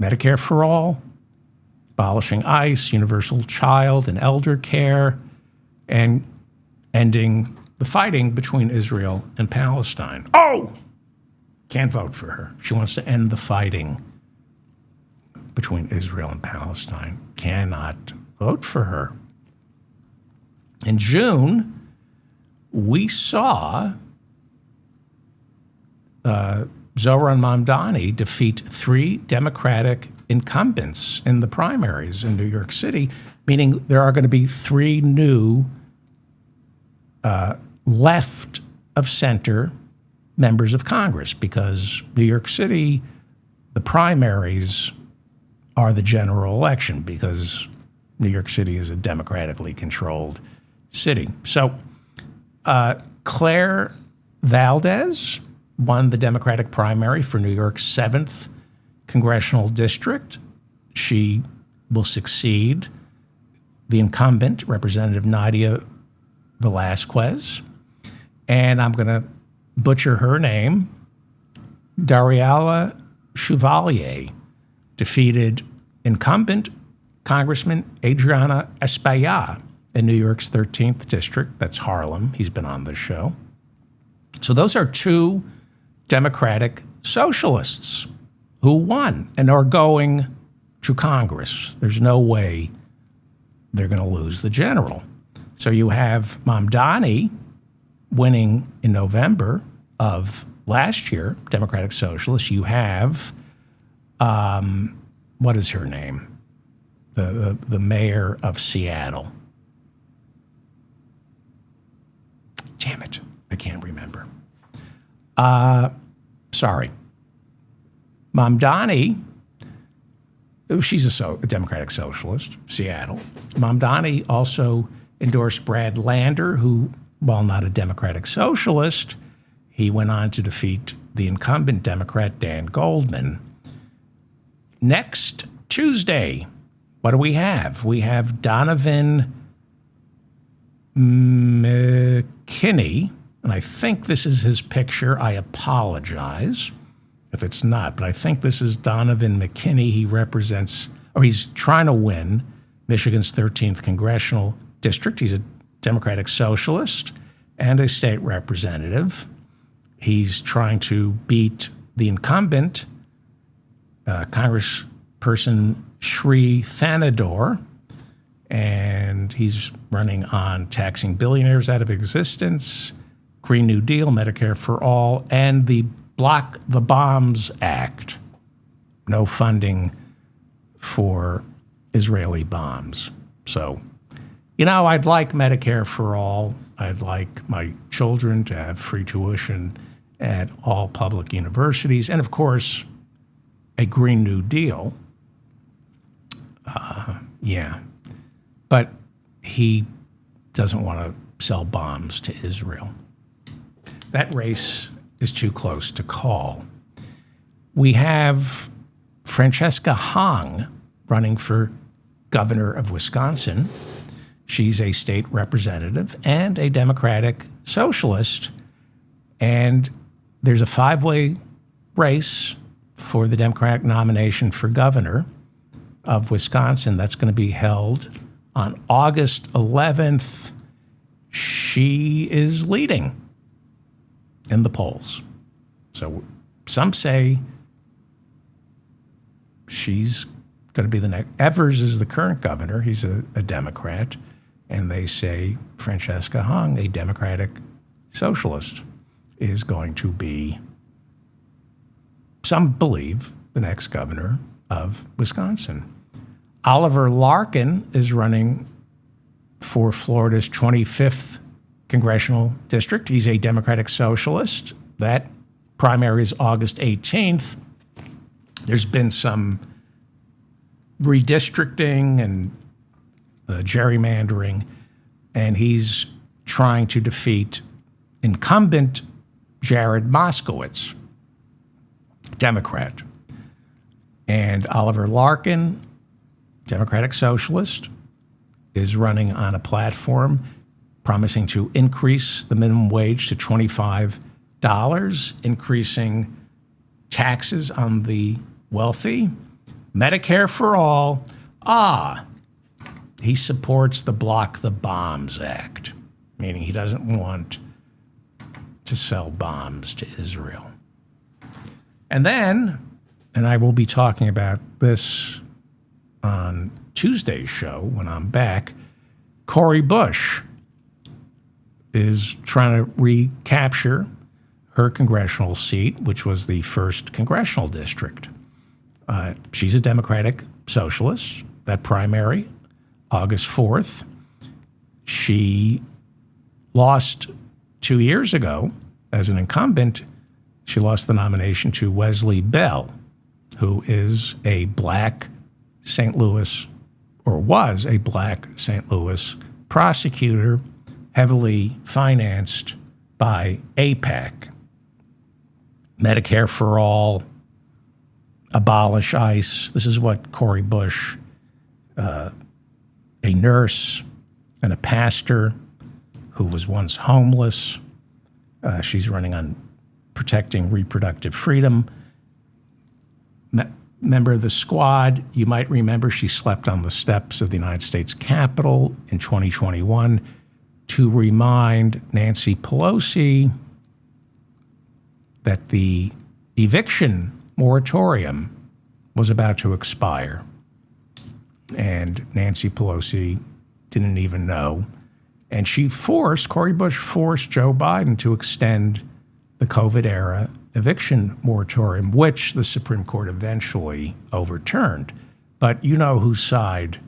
Medicare for all, abolishing ICE, universal child and elder care, and ending the fighting between Israel and Palestine. Oh! Can't vote for her. She wants to end the fighting between Israel and Palestine. Cannot vote for her. In June, we saw Zohran Mamdani defeat 3 Democratic incumbents in the primaries in New York City, meaning there are going to be 3 new left of center members of Congress, because New York City, the primaries are the general election, because New York City is a democratically controlled city. So Claire Valdez won the Democratic primary for New York's 7th congressional district. She will succeed the incumbent, Representative Nadia Velasquez. And I'm going to butcher her name. Dariala Chevalier defeated incumbent Congressman Adriana Espaillat in New York's 13th district. That's Harlem. He's been on this show. So those are 2 Democratic socialists who won and are going to Congress. There's no way they're going to lose the general. So you have Mamdani winning in November of last year, Democratic Socialist. You have, what is her name? The mayor of Seattle. Damn it, I can't remember. Sorry. Mamdani, she's a Democratic Socialist, Seattle. Mamdani also endorsed Brad Lander, who, while not a Democratic Socialist, he went on to defeat the incumbent Democrat Dan Goldman. Next Tuesday, what do we have? We have Donovan McKinney, and I think this is his picture. I apologize if it's not, but I think this is Donovan McKinney. He represents, or he's trying to win Michigan's 13th congressional district. He's a Democratic Socialist and a state representative. He's trying to beat the incumbent, Congressperson Shri Thanador, and he's running on taxing billionaires out of existence, Green New Deal, Medicare for all, and the Block the Bombs Act. No funding for Israeli bombs. So, I'd like Medicare for all. I'd like my children to have free tuition at all public universities, and of course, a Green New Deal. But he doesn't want to sell bombs to Israel. That race is too close to call. We have Francesca Hong running for governor of Wisconsin. She's a state representative and a Democratic Socialist. And there's a 5-way race for the Democratic nomination for governor of Wisconsin. That's going to be held on August 11th. She is leading in the polls. So some say she's going to be the next. Evers is the current governor. He's a Democrat. And they say Francesca Hung, a Democratic socialist, is going to be, some believe, the next governor of Wisconsin. Oliver Larkin is running for Florida's 25th congressional district. He's a Democratic socialist. That primary is August 18th. There's been some redistricting and gerrymandering, and he's trying to defeat incumbent Jared Moskowitz, Democrat. And Oliver Larkin, Democratic socialist, is running on a platform promising to increase the minimum wage to $25, increasing taxes on the wealthy, Medicare for all. He supports the Block the Bombs Act, meaning he doesn't want to sell bombs to Israel. And then, and I will be talking about this on Tuesday's show when I'm back, Cori Bush is trying to recapture her congressional seat, which was the 1st congressional district. She's a Democratic socialist. That primary, August 4th. She lost 2 years ago as an incumbent. She lost the nomination to Wesley Bell, who is a black St. Louis, or was a black St. Louis prosecutor, heavily financed by AIPAC. Medicare for all, abolish ICE. This is what Cori Bush, a nurse and a pastor who was once homeless. She's running on protecting reproductive freedom. Member of the Squad, you might remember she slept on the steps of the United States Capitol in 2021 to remind Nancy Pelosi that the eviction moratorium was about to expire. And Nancy Pelosi didn't even know. And Cori Bush forced Joe Biden to extend the COVID-era eviction moratorium, which the Supreme Court eventually overturned. But you know whose side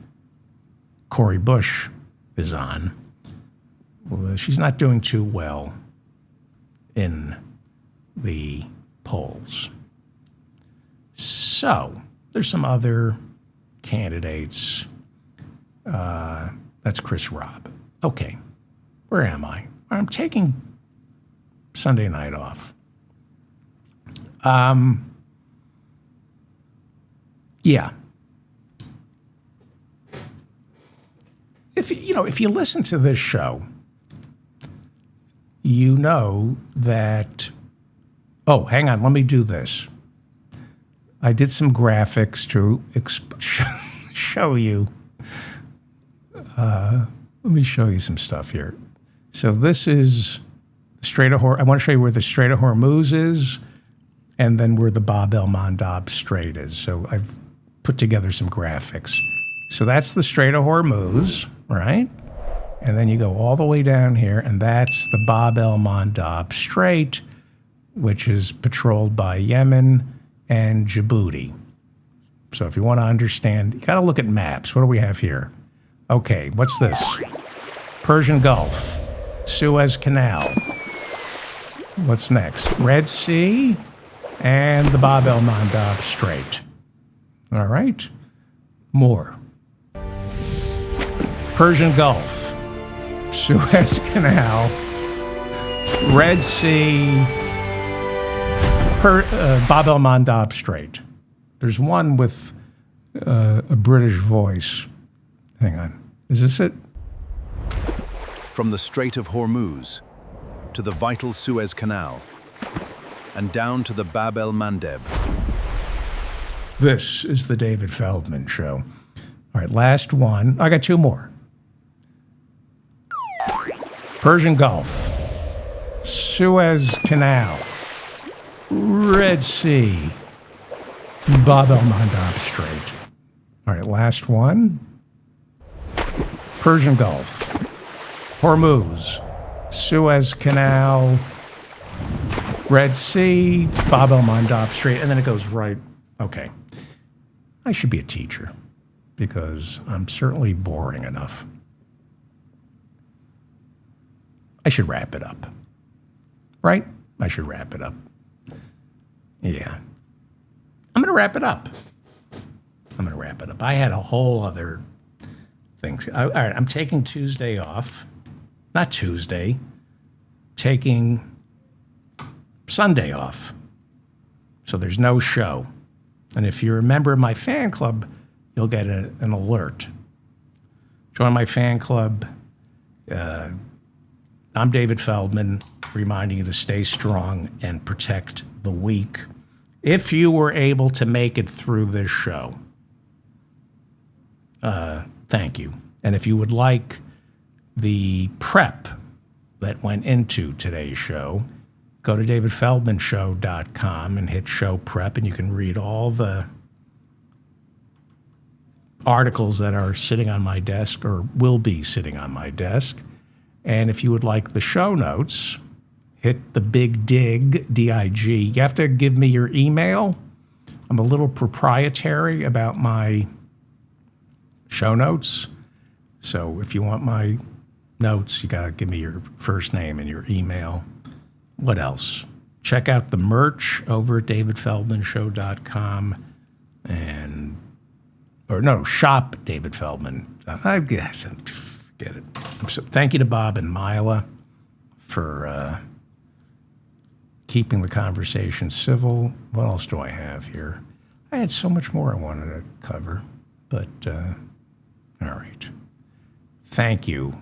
Cori Bush is on. Well, she's not doing too well in the polls. So there's some other candidates. That's Chris Robb. Okay, where am I? I'm taking Sunday night off. Yeah. If you listen to this show, you know that. Oh, hang on. Let me do this. I did some graphics to show you. Let me show you some stuff here. So this is Strait of Hormuz. I want to show you where the Strait of Hormuz is, and then where the Bab el-Mandab Strait is. So I've put together some graphics. So that's the Strait of Hormuz, right? And then you go all the way down here, and that's the Bab el-Mandab Strait, which is patrolled by Yemen and Djibouti. So if you want to understand, you got to look at maps. What do we have here? Okay, what's this? Persian Gulf, Suez Canal. What's next? Red Sea and the Bab el-Mandab Strait. All right, more. Persian Gulf, Suez Canal, Red Sea, Bab el-Mandab Strait. There's one with a British voice. Hang on. Is this it? From the Strait of Hormuz to the vital Suez Canal and down to the Bab el-Mandeb. This is the David Feldman Show. All right, last one. I got two more. Persian Gulf, Suez Canal, Red Sea, Bab el-Mandab Strait. All right, last one. Persian Gulf, Hormuz, Suez Canal, Red Sea, Bab el-Mandab Strait, and then it goes right. Okay. I should be a teacher because I'm certainly boring enough. I should wrap it up. Right? I should wrap it up. Yeah. I'm going to wrap it up. I had a whole other thing. All right, I'm taking Tuesday off. Not Tuesday. Taking Sunday off. So there's no show. And if you're a member of my fan club, you'll get an alert. Join my fan club. I'm David Feldman, reminding you to stay strong and protect the weak. If you were able to make it through this show, thank you. And if you would like the prep that went into today's show, go to davidfeldmanshow.com and hit show prep, and you can read all the articles that are sitting on my desk or will be sitting on my desk. And if you would like the show notes, hit the big dig, D-I-G. You have to give me your email. I'm a little proprietary about my show notes. So if you want my notes, you got to give me your first name and your email. What else? Check out the merch over at davidfeldmanshow.com shop David Feldman. I guess, forget it. So thank you to Bob and Mila for keeping the conversation civil. What else do I have here? I had so much more I wanted to cover, but all right. Thank you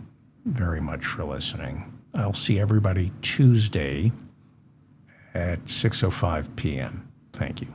very much for listening. I'll see everybody Tuesday at 6:05 p.m. Thank you.